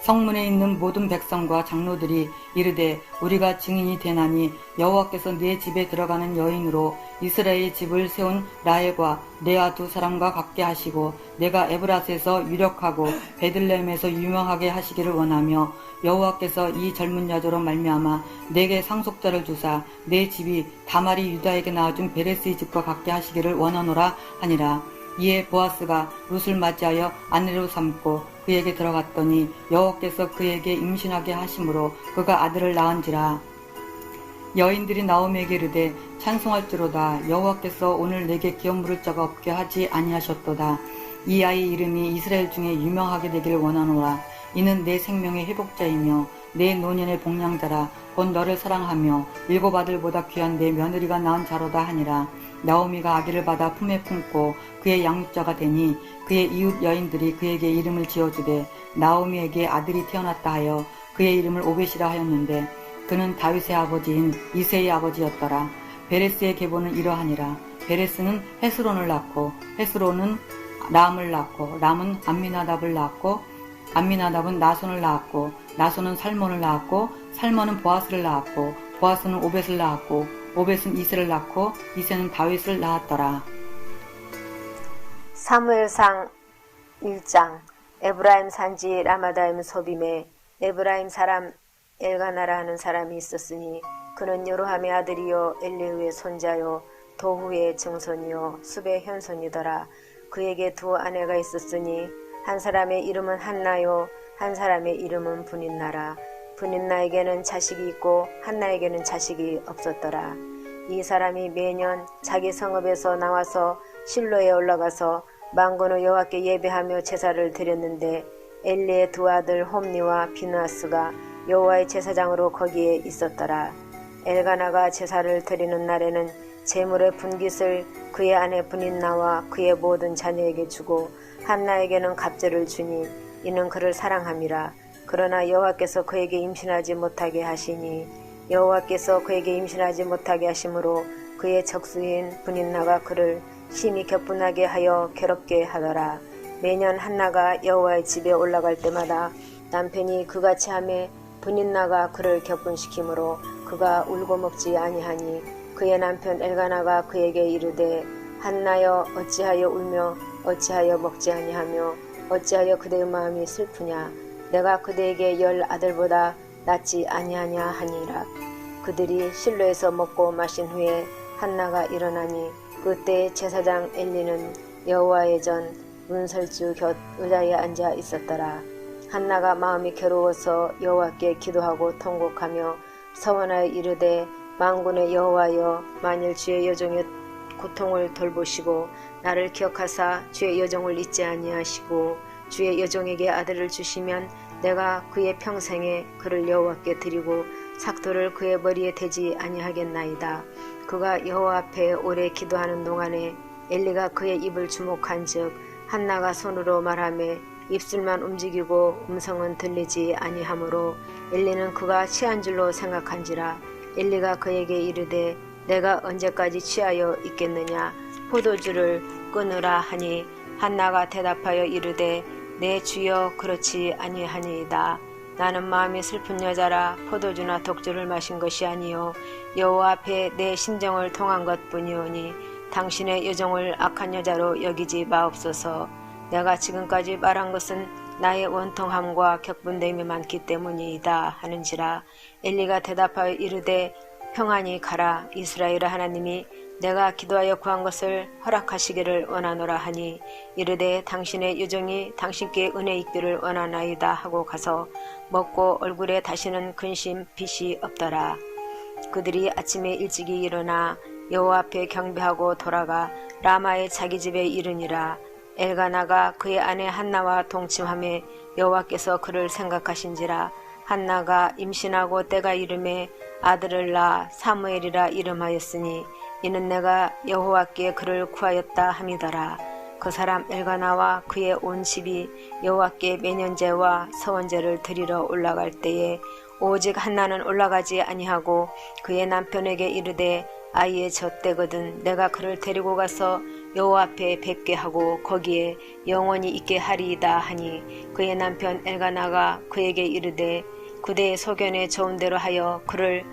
성문에 있는 모든 백성과 장로들이 이르되 우리가 증인이 되나니 여호와께서 네 집에 들어가는 여인으로 이스라엘의 집을 세운 라헬과 레아 두 사람과 같게 하시고 내가 에브라스에서 유력하고 베들레헴에서 유명하게 하시기를 원하며 여호와께서 이 젊은 여자로 말미암아 내게 상속자를 주사 내 집이 다말이 유다에게 낳아준 베레스의 집과 같게 하시기를 원하노라 하니라. 이에 보아스가 룻을 맞이하여 아내로 삼고 그에게 들어갔더니 여호와께서 그에게 임신하게 하심으로 그가 아들을 낳은지라. 여인들이 나오미에게 이르되 찬송할지로다. 여호와께서 오늘 내게 기업 물을 자가 없게 하지 아니하셨도다. 이 아이 이름이 이스라엘 중에 유명하게 되기를 원하노라. 이는 내 생명의 회복자이며 내 노년의 복량자라. 곧 너를 사랑하며 7 아들보다 귀한 내 며느리가 낳은 자로다 하니라. 나오미가 아기를 받아 품에 품고 그의 양육자가 되니 그의 이웃 여인들이 그에게 이름을 지어주되 나오미에게 아들이 태어났다 하여 그의 이름을 오벳이라 하였는데 그는 다윗의 아버지인 이새의 아버지였더라. 베레스의 계보는 이러하니라. 베레스는 헤스론을 낳고 헤스론은 람을 낳고 람은 암미나답을 낳고 암미나답은 나손을 낳았고 나손은 살몬을 낳았고 살몬은 보아스를 낳았고 보아스는 오벳을 낳았고 오벳은 이새를 낳고 이새는 다윗을 낳았더라. 사무엘상 1장. 에브라임 산지 라마다임 소빔에 에브라임 사람 엘가나라 하는 사람이 있었으니 그는 요로함의 아들이요 엘리후의 손자요 도후의 증손이요 숲의 현손이더라. 그에게 2 아내가 있었으니 한 사람의 이름은 한나요 한 사람의 이름은 분인나라. 분인나에게는 자식이 있고 한나에게는 자식이 없었더라. 이 사람이 매년 자기 성읍에서 나와서 실로에 올라가서 만군의 여호와께 예배하며 제사를 드렸는데 엘리의 2 아들 홈니와 비누아스가 여호와의 제사장으로 거기에 있었더라. 엘가나가 제사를 드리는 날에는 제물의 분깃을 그의 아내 분인나와 그의 모든 자녀에게 주고 한나에게는 갑절을 주니 이는 그를 사랑함이라. 그러나 여호와께서 그에게 임신하지 못하게 하시니 여호와께서 그에게 임신하지 못하게 하심으로 그의 적수인 분인나가 그를 심히 격분하게 하여 괴롭게 하더라. 매년 한나가 여호와의 집에 올라갈 때마다 남편이 그같이 하매 분인나가 그를 격분시키므로 그가 울고 먹지 아니하니 그의 남편 엘가나가 그에게 이르되 한나여 어찌하여 울며 어찌하여 먹지 아니하며 어찌하여 그대의 마음이 슬프냐. 내가 그대에게 10 아들보다 낫지 아니하냐 하니라. 그들이 실로에서 먹고 마신 후에 한나가 일어나니 그때 제사장 엘리는 여호와의 전 문설주 곁 의자에 앉아 있었더라. 한나가 마음이 괴로워서 여호와께 기도하고 통곡하며 서원하여 이르되 만군의 여호와여, 만일 주의 여종의 고통을 돌보시고 나를 기억하사 주의 여종을 잊지 아니하시고 주의 여종에게 아들을 주시면 내가 그의 평생에 그를 여호와께 드리고 삭도를 그의 머리에 대지 아니하겠나이다. 그가 여호와 앞에 오래 기도하는 동안에 엘리가 그의 입을 주목한즉 한나가 손으로 말하며 입술만 움직이고 음성은 들리지 아니하므로 엘리는 그가 취한 줄로 생각한지라. 엘리가 그에게 이르되 내가 언제까지 취하여 있겠느냐, 포도주를 끊으라 하니 한나가 대답하여 이르되 내 주여 그렇지 아니하니이다. 나는 마음이 슬픈 여자라 포도주나 독주를 마신 것이 아니요 여호와 앞에 내 심정을 통한 것뿐이오니 당신의 여종을 악한 여자로 여기지 마옵소서. 내가 지금까지 말한 것은 나의 원통함과 격분됨이 많기 때문이다 하는지라. 엘리가 대답하여 이르되 평안히 가라. 이스라엘 하나님이 내가 기도하여 구한 것을 허락하시기를 원하노라 하니 이르되 당신의 여종이 당신께 은혜 있기를 원하나이다 하고 가서 먹고 얼굴에 다시는 근심 빛이 없더라. 그들이 아침에 일찍이 일어나 여호와 앞에 경배하고 돌아가 라마의 자기 집에 이르니라. 엘가나가 그의 아내 한나와 동침하며 여호와께서 그를 생각하신지라. 한나가 임신하고 때가 이름에 아들을 낳아 사무엘이라 이름하였으니 이는 내가 여호와께 그를 구하였다 함이더라. 그 사람 엘가나와 그의 온 집이 여호와께 매년제와 서원제를 드리러 올라갈 때에 오직 한나는 올라가지 아니하고 그의 남편에게 이르되 아이의 젖대거든 내가 그를 데리고 가서 여호와 앞에 뵙게 하고 거기에 영원히 있게 하리이다 하니 그의 남편 엘가나가 그에게 이르되 그대의 소견에 좋은 대로 하여 그를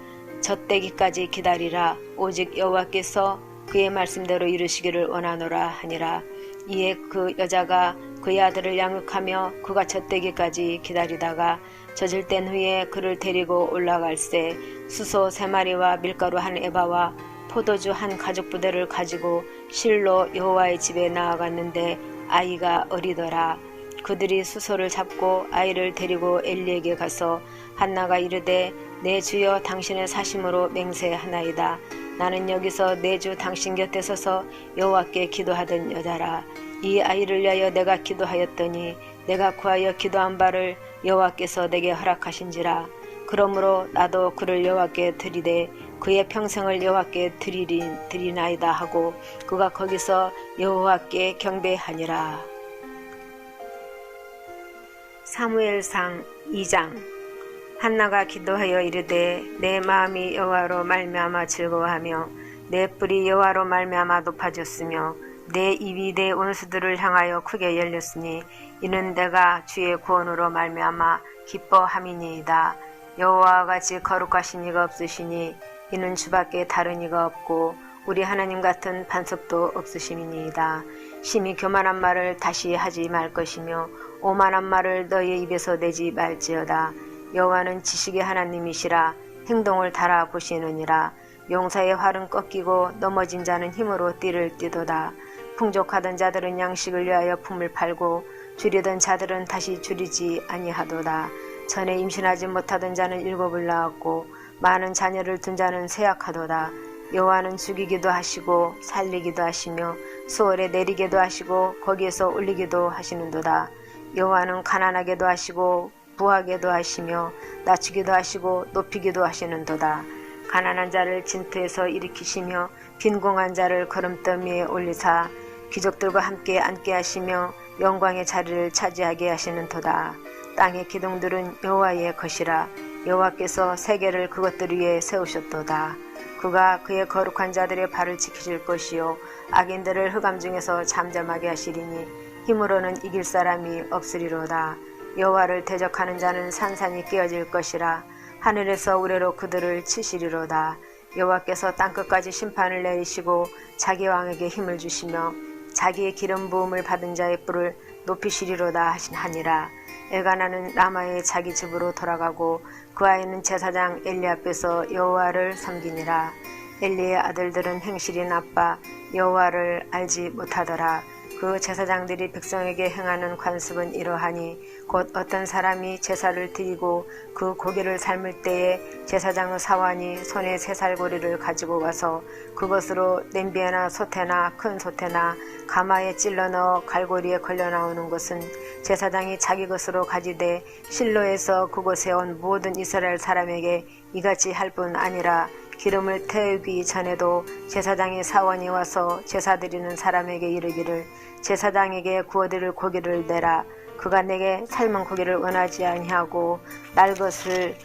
젖대기까지 기다리라. 오직 여호와께서 그의 말씀대로 이루시기를 원하노라 하니라. 이에 그 여자가 그의 아들을 양육하며 그가 젖대기까지 기다리다가 젖을 뗀 후에 그를 데리고 올라갈새 수소 3마리와 밀가루 1에바와 포도주 1 가죽 부대를 가지고 실로 여호와의 집에 나아갔는데 아이가 어리더라. 그들이 수소를 잡고 아이를 데리고 엘리에게 가서 한나가 이르되 내 주여 당신의 사심으로 맹세하나이다. 나는 여기서 내 주 당신 곁에 서서 여호와께 기도하던 여자라. 이 아이를 위하여 내가 기도하였더니 내가 구하여 기도한 바를 여호와께서 내게 허락하신지라. 그러므로 나도 그를 여호와께 드리되 그의 평생을 여호와께 드리나이다 하고 그가 거기서 여호와께 경배하니라. 사무엘상 2장. 한나가 기도하여 이르되 내 마음이 여호와로 말미암아 즐거워하며 내 뿔이 여호와로 말미암아 높아졌으며 내 입이 내 원수들을 향하여 크게 열렸으니 이는 내가 주의 구원으로 말미암아 기뻐함이니이다. 여호와와 같이 거룩하신 이가 없으시니 이는 주밖에 다른 이가 없고 우리 하나님 같은 반석도 없으심이니이다. 심히 교만한 말을 다시 하지 말 것이며 오만한 말을 너희의 입에서 내지 말지어다. 여호와는 지식의 하나님이시라. 행동을 달아보시느니라. 용사의 활은 꺾이고 넘어진 자는 힘으로 띠를 띠도다. 풍족하던 자들은 양식을 위하여 품을 팔고 줄이던 자들은 다시 줄이지 아니하도다. 전에 임신하지 못하던 자는 7을 낳았고 많은 자녀를 둔 자는 쇠약하도다. 여호와는 죽이기도 하시고 살리기도 하시며 수월에 내리기도 하시고 거기에서 올리기도 하시는도다. 여호와는 가난하게도 하시고 부하게도 하시며 낮추기도 하시고 높이기도 하시는도다. 가난한 자를 진토에서 일으키시며 빈궁한 자를 거름더미에 올리사 귀족들과 함께 앉게 하시며 영광의 자리를 차지하게 하시는도다. 땅의 기둥들은 여호와의 것이라. 여호와께서 세계를 그것들 위에 세우셨도다. 그가 그의 거룩한 자들의 발을 지키실 것이요 악인들을 흑암 중에서 잠잠하게 하시리니 힘으로는 이길 사람이 없으리로다. 여호와를 대적하는 자는 산산이 깨어질 것이라. 하늘에서 우레로 그들을 치시리로다. 여호와께서 땅끝까지 심판을 내리시고 자기 왕에게 힘을 주시며 자기의 기름 부음을 받은 자의 뿔을 높이시리로다 하니라. 엘가나는 라마의 자기 집으로 돌아가고 그 아이는 제사장 엘리 앞에서 여호와를 섬기니라. 엘리의 아들들은 행실이 나빠 여호와를 알지 못하더라. 그 제사장들이 백성에게 행하는 관습은 이러하니 곧 어떤 사람이 제사를 드리고 그 고기를 삶을 때에 제사장의 사환이 손에 새살고리를 가지고 가서 그것으로 냄비에나 솥에나 큰 솥에나 가마에 찔러 넣어 갈고리에 걸려 나오는 것은 제사장이 자기 것으로 가지되 실로에서 그곳에 온 모든 이스라엘 사람에게 이같이 할 뿐 아니라 기름을 태우기 전에도 제사장의 사원이 와서 제사 드리는 사람에게 이르기를 제사장에게 구워드릴 고기를 내라. 그가 내게 삶은 고기를 원하지 아니하고 날 것을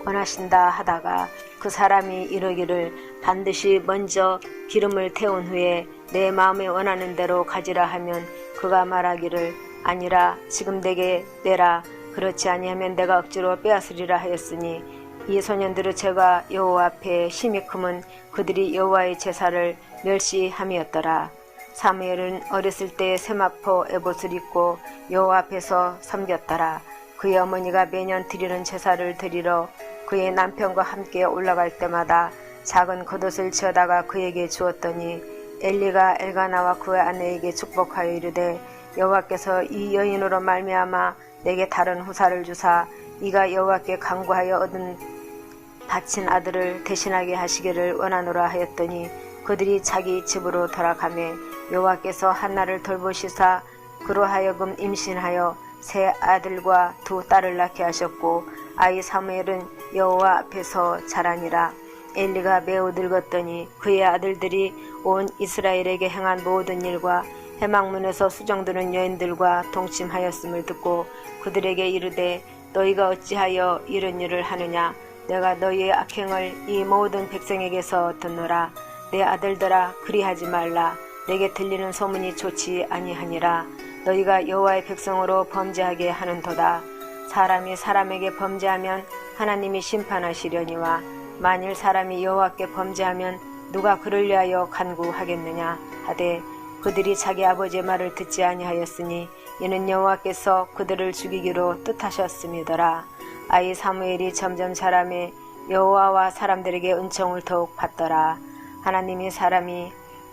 원하신다 하다가 그 사람이 이르기를 반드시 먼저 기름을 태운 후에 내 마음에 원하는 대로 가지라 하면 그가 말하기를 아니라 지금 내게 내라. 그렇지 아니하면 내가 억지로 빼앗으리라 하였으니 이 소년들의 죄가 여호와 앞에 심히 크면 그들이 여호와의 제사를 멸시함이었더라. 사무엘은 어렸을 때 세마포 에봇을 입고 여호와 앞에서 섬겼더라. 그의 어머니가 매년 드리는 제사를 드리러 그의 남편과 함께 올라갈 때마다 작은 겉옷을 지어다가 그에게 주었더니 엘리가 엘가나와 그의 아내에게 축복하여 이르되 여호와께서 이 여인으로 말미암아 내게 다른 후사를 주사 이가 여호와께 간구하여 얻은 바친 아들을 대신하게 하시기를 원하노라 하였더니 그들이 자기 집으로 돌아가매 여호와께서 한나를 돌보시사 그로 하여금 임신하여 세 아들과 두 딸을 낳게 하셨고 아이 사무엘은 여호와 앞에서 자라니라. 엘리가 매우 늙었더니 그의 아들들이 온 이스라엘에게 행한 모든 일과 해막문에서 수정드는 여인들과 동침하였음을 듣고 그들에게 이르되 너희가 어찌하여 이런 일을 하느냐. 내가 너희의 악행을 이 모든 백성에게서 듣노라. 내 아들들아 그리하지 말라. 내게 들리는 소문이 좋지 아니하니라. 너희가 여호와의 백성으로 범죄하게 하는도다. 사람이 사람에게 범죄하면 하나님이 심판하시려니와 만일 사람이 여호와께 범죄하면 누가 그를 위하여 간구하겠느냐 하되 그들이 자기 아버지의 말을 듣지 아니하였으니 이는 여호와께서 그들을 죽이기로 뜻하셨음이더라. 아이 사무엘이 점점 자라매 여호와와 사람들에게 은총을 더욱 받더라. 하나님이 사람이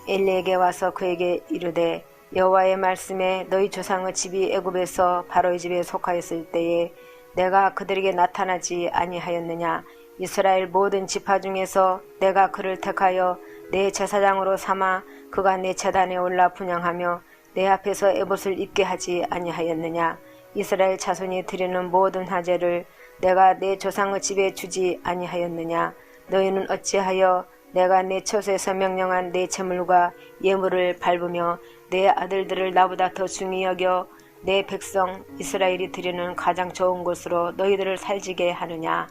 엘리에게 와서 그에게 이르되 여호와의 말씀에 너희 조상의 집이 애굽에서 바로의 집에 속하였을 때에 내가 그들에게 나타나지 아니하였느냐. 이스라엘 모든 지파 중에서 내가 그를 택하여 내 제사장으로 삼아 그가 내 제단에 올라 분향하며 내 앞에서 에봇을 입게 하지 아니하였느냐. 이스라엘 자손이 드리는 모든 하제를 내가 내 조상의 집에 주지 아니하였느냐. 너희는 어찌하여 내가 내 처소에서 명령한 내 제물과 예물을 밟으며 내 아들들을 나보다 더 중히 여겨 내 백성 이스라엘이 드리는 가장 좋은 곳으로 너희들을 살지게 하느냐.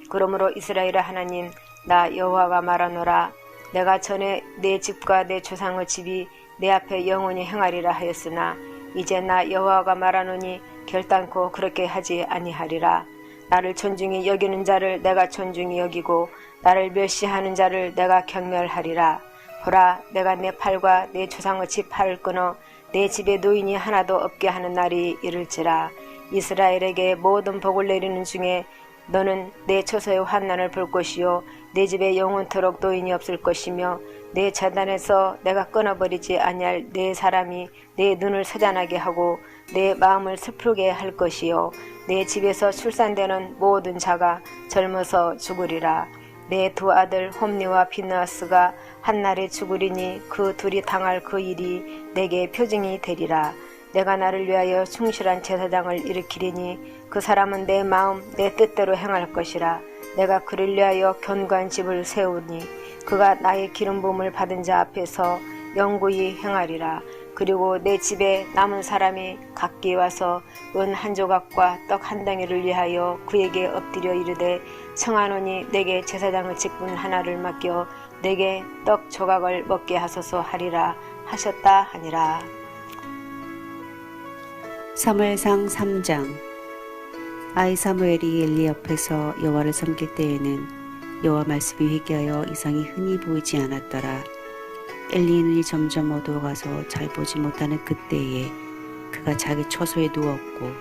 그러므로 이스라엘의 하나님 나 여호와가 말하노라. 내가 전에 내 집과 내 조상의 집이 내 앞에 영원히 행하리라 하였으나 이제 나 여호와가 말하노니 결단코 그렇게 하지 아니하리라. 나를 존중히 여기는 자를 내가 존중히 여기고 나를 멸시하는 자를 내가 경멸하리라. 보라, 내가 내 팔과 내 조상의 집 팔을 끊어 내 집에 노인이 하나도 없게 하는 날이 이를지라. 이스라엘에게 모든 복을 내리는 중에 너는 내 처소의 환난을 볼 것이요 내 집에 영원토록 노인이 없을 것이며 내 제단에서 내가 끊어버리지 아니할 내 사람이 내 눈을 세잔하게 하고 내 마음을 슬프게 할 것이요 내 집에서 출산되는 모든 자가 젊어서 죽으리라. 내 두 아들 홈니와 비느하스가 한날에 죽으리니 그 둘이 당할 그 일이 내게 표징이 되리라. 내가 나를 위하여 충실한 제사장을 일으키리니 그 사람은 내 마음 내 뜻대로 행할 것이라. 내가 그를 위하여 견고한 집을 세우니 그가 나의 기름 부음을 받은 자 앞에서 영구히 행하리라. 그리고 내 집에 남은 사람이 각기 와서 은 한 조각과 떡 한 덩이를 위하여 그에게 엎드려 이르되 청하노니 내게 제사장의 직분 하나를 맡겨 내게 떡 조각을 먹게 하소서 하리라 하셨다 하니라. 사무엘상 3장. 아이 사무엘이 엘리 옆에서 여호와를 섬길 때에는 여호와 말씀이 회개하여 이상이 흔히 보이지 않았더라. 엘리는 점점 어두워가서 잘 보지 못하는 그때에 그가 자기 처소에 누웠고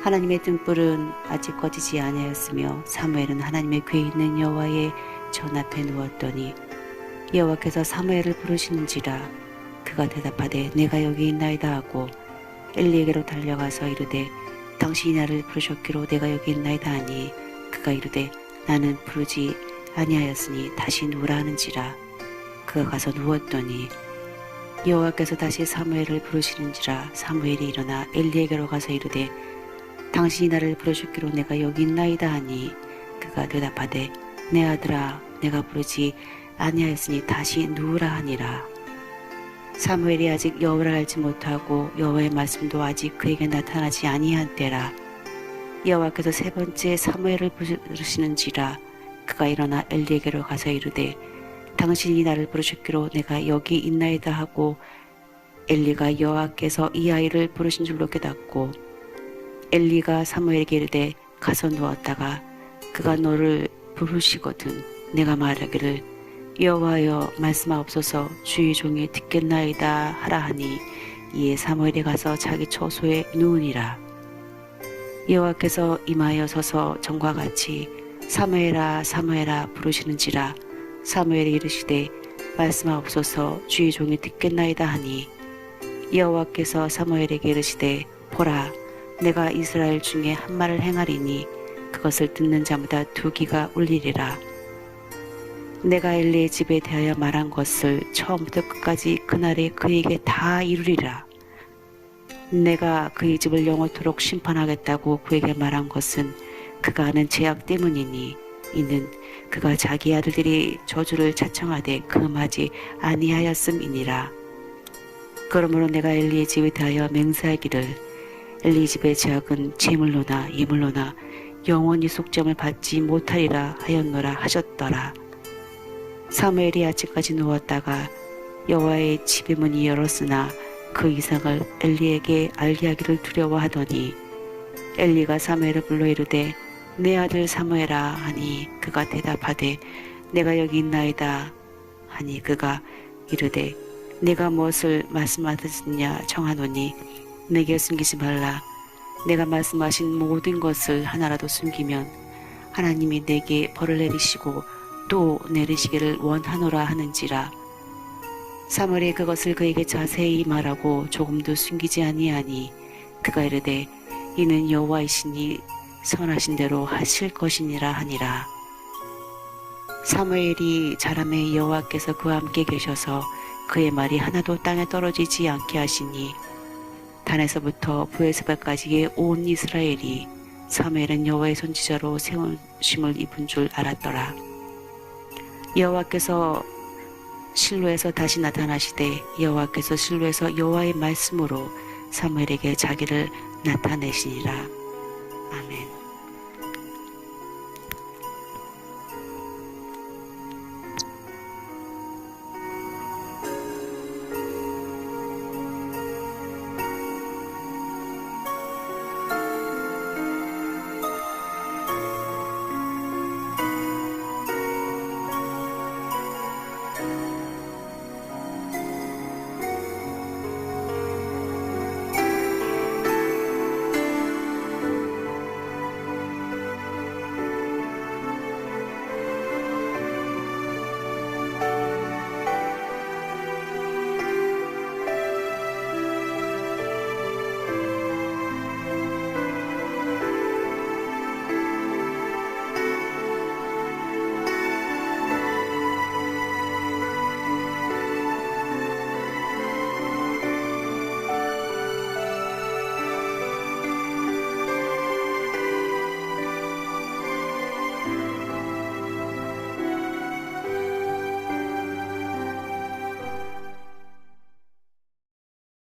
하나님의 등불은 아직 꺼지지 아니하였으며 사무엘은 하나님의 궤에 있는 여호와의 전 앞에 누웠더니 여호와께서 사무엘을 부르시는지라 그가 대답하되 내가 여기 있나이다 하고 엘리에게로 달려가서 이르되 당신이 나를 부르셨기로 내가 여기 있나이다 하니 그가 이르되 나는 부르지 아니하였으니 다시 누우라 하는지라 그가 가서 누웠더니 여호와께서 다시 사무엘을 부르시는지라 사무엘이 일어나 엘리에게로 가서 이르되 당신이 나를 부르셨기로 내가 여기 있나이다 하니 그가 대답하되 내 아들아 내가 부르지 아니하였으니 다시 누우라 하니라. 사무엘이 아직 여호와를 알지 못하고 여호와의 말씀도 아직 그에게 나타나지 아니한 때라. 여호와께서 세 번째 사무엘을 부르시는지라 그가 일어나 엘리에게로 가서 이르되 당신이 나를 부르셨기로 내가 여기 있나이다 하고 엘리가 여호와께서 이 아이를 부르신 줄로 깨닫고 엘리가 사무엘에게 이르되 가서 누웠다가 그가 너를 부르시거든 내가 말하기를 여호와여 말씀하옵소서 주의 종이 듣겠나이다 하라 하니 이에 사무엘이 가서 자기 처소에 누우니라. 여호와께서 임하여 서서 전과 같이 사무엘아 사무엘아 부르시는지라 사무엘이 이르시되 말씀하옵소서 주의 종이 듣겠나이다 하니 여호와께서 사무엘에게 이르시되 보라 내가 이스라엘 중에 한 말을 행하리니 그것을 듣는 자마다 두 귀가 울리리라. 내가 엘리의 집에 대하여 말한 것을 처음부터 끝까지 그날에 그에게 다 이루리라. 내가 그의 집을 영원토록 심판하겠다고 그에게 말한 것은 그가 하는 죄악 때문이니 이는 그가 자기 아들들이 저주를 자청하되 금하지 아니하였음이니라. 그러므로 내가 엘리의 집에 대하여 맹세하기를 엘리 집의 죄악은 제물로나 예물로나 영원히 속죄함을 받지 못하리라 하였노라 하셨더라. 사무엘이 아침까지 누웠다가 여호와의 집의 문이 열었으나 그 이상을 엘리에게 알게 하기를 두려워하더니 엘리가 사무엘을 불러 이르되 내 아들 사무엘아 하니 그가 대답하되 내가 여기 있나이다 하니 그가 이르되 내가 무엇을 말씀하셨느냐 청하노니 내게 숨기지 말라. 내가 말씀하신 모든 것을 하나라도 숨기면 하나님이 내게 벌을 내리시고 또 내리시기를 원하노라 하는지라. 사무엘이 그것을 그에게 자세히 말하고 조금도 숨기지 아니하니 그가 이르되 이는 여호와이시니 선하신 대로 하실 것이니라 하니라. 사무엘이 자라매 여호와께서 그와 함께 계셔서 그의 말이 하나도 땅에 떨어지지 않게 하시니 단에서부터 브에스바까지의 온 이스라엘이 사무엘은 여호와의 선지자로 세우심을 입은 줄 알았더라. 여호와께서 실로에서 다시 나타나시되 여호와께서 실로에서 여호와의 말씀으로 사무엘에게 자기를 나타내시니라. 아멘.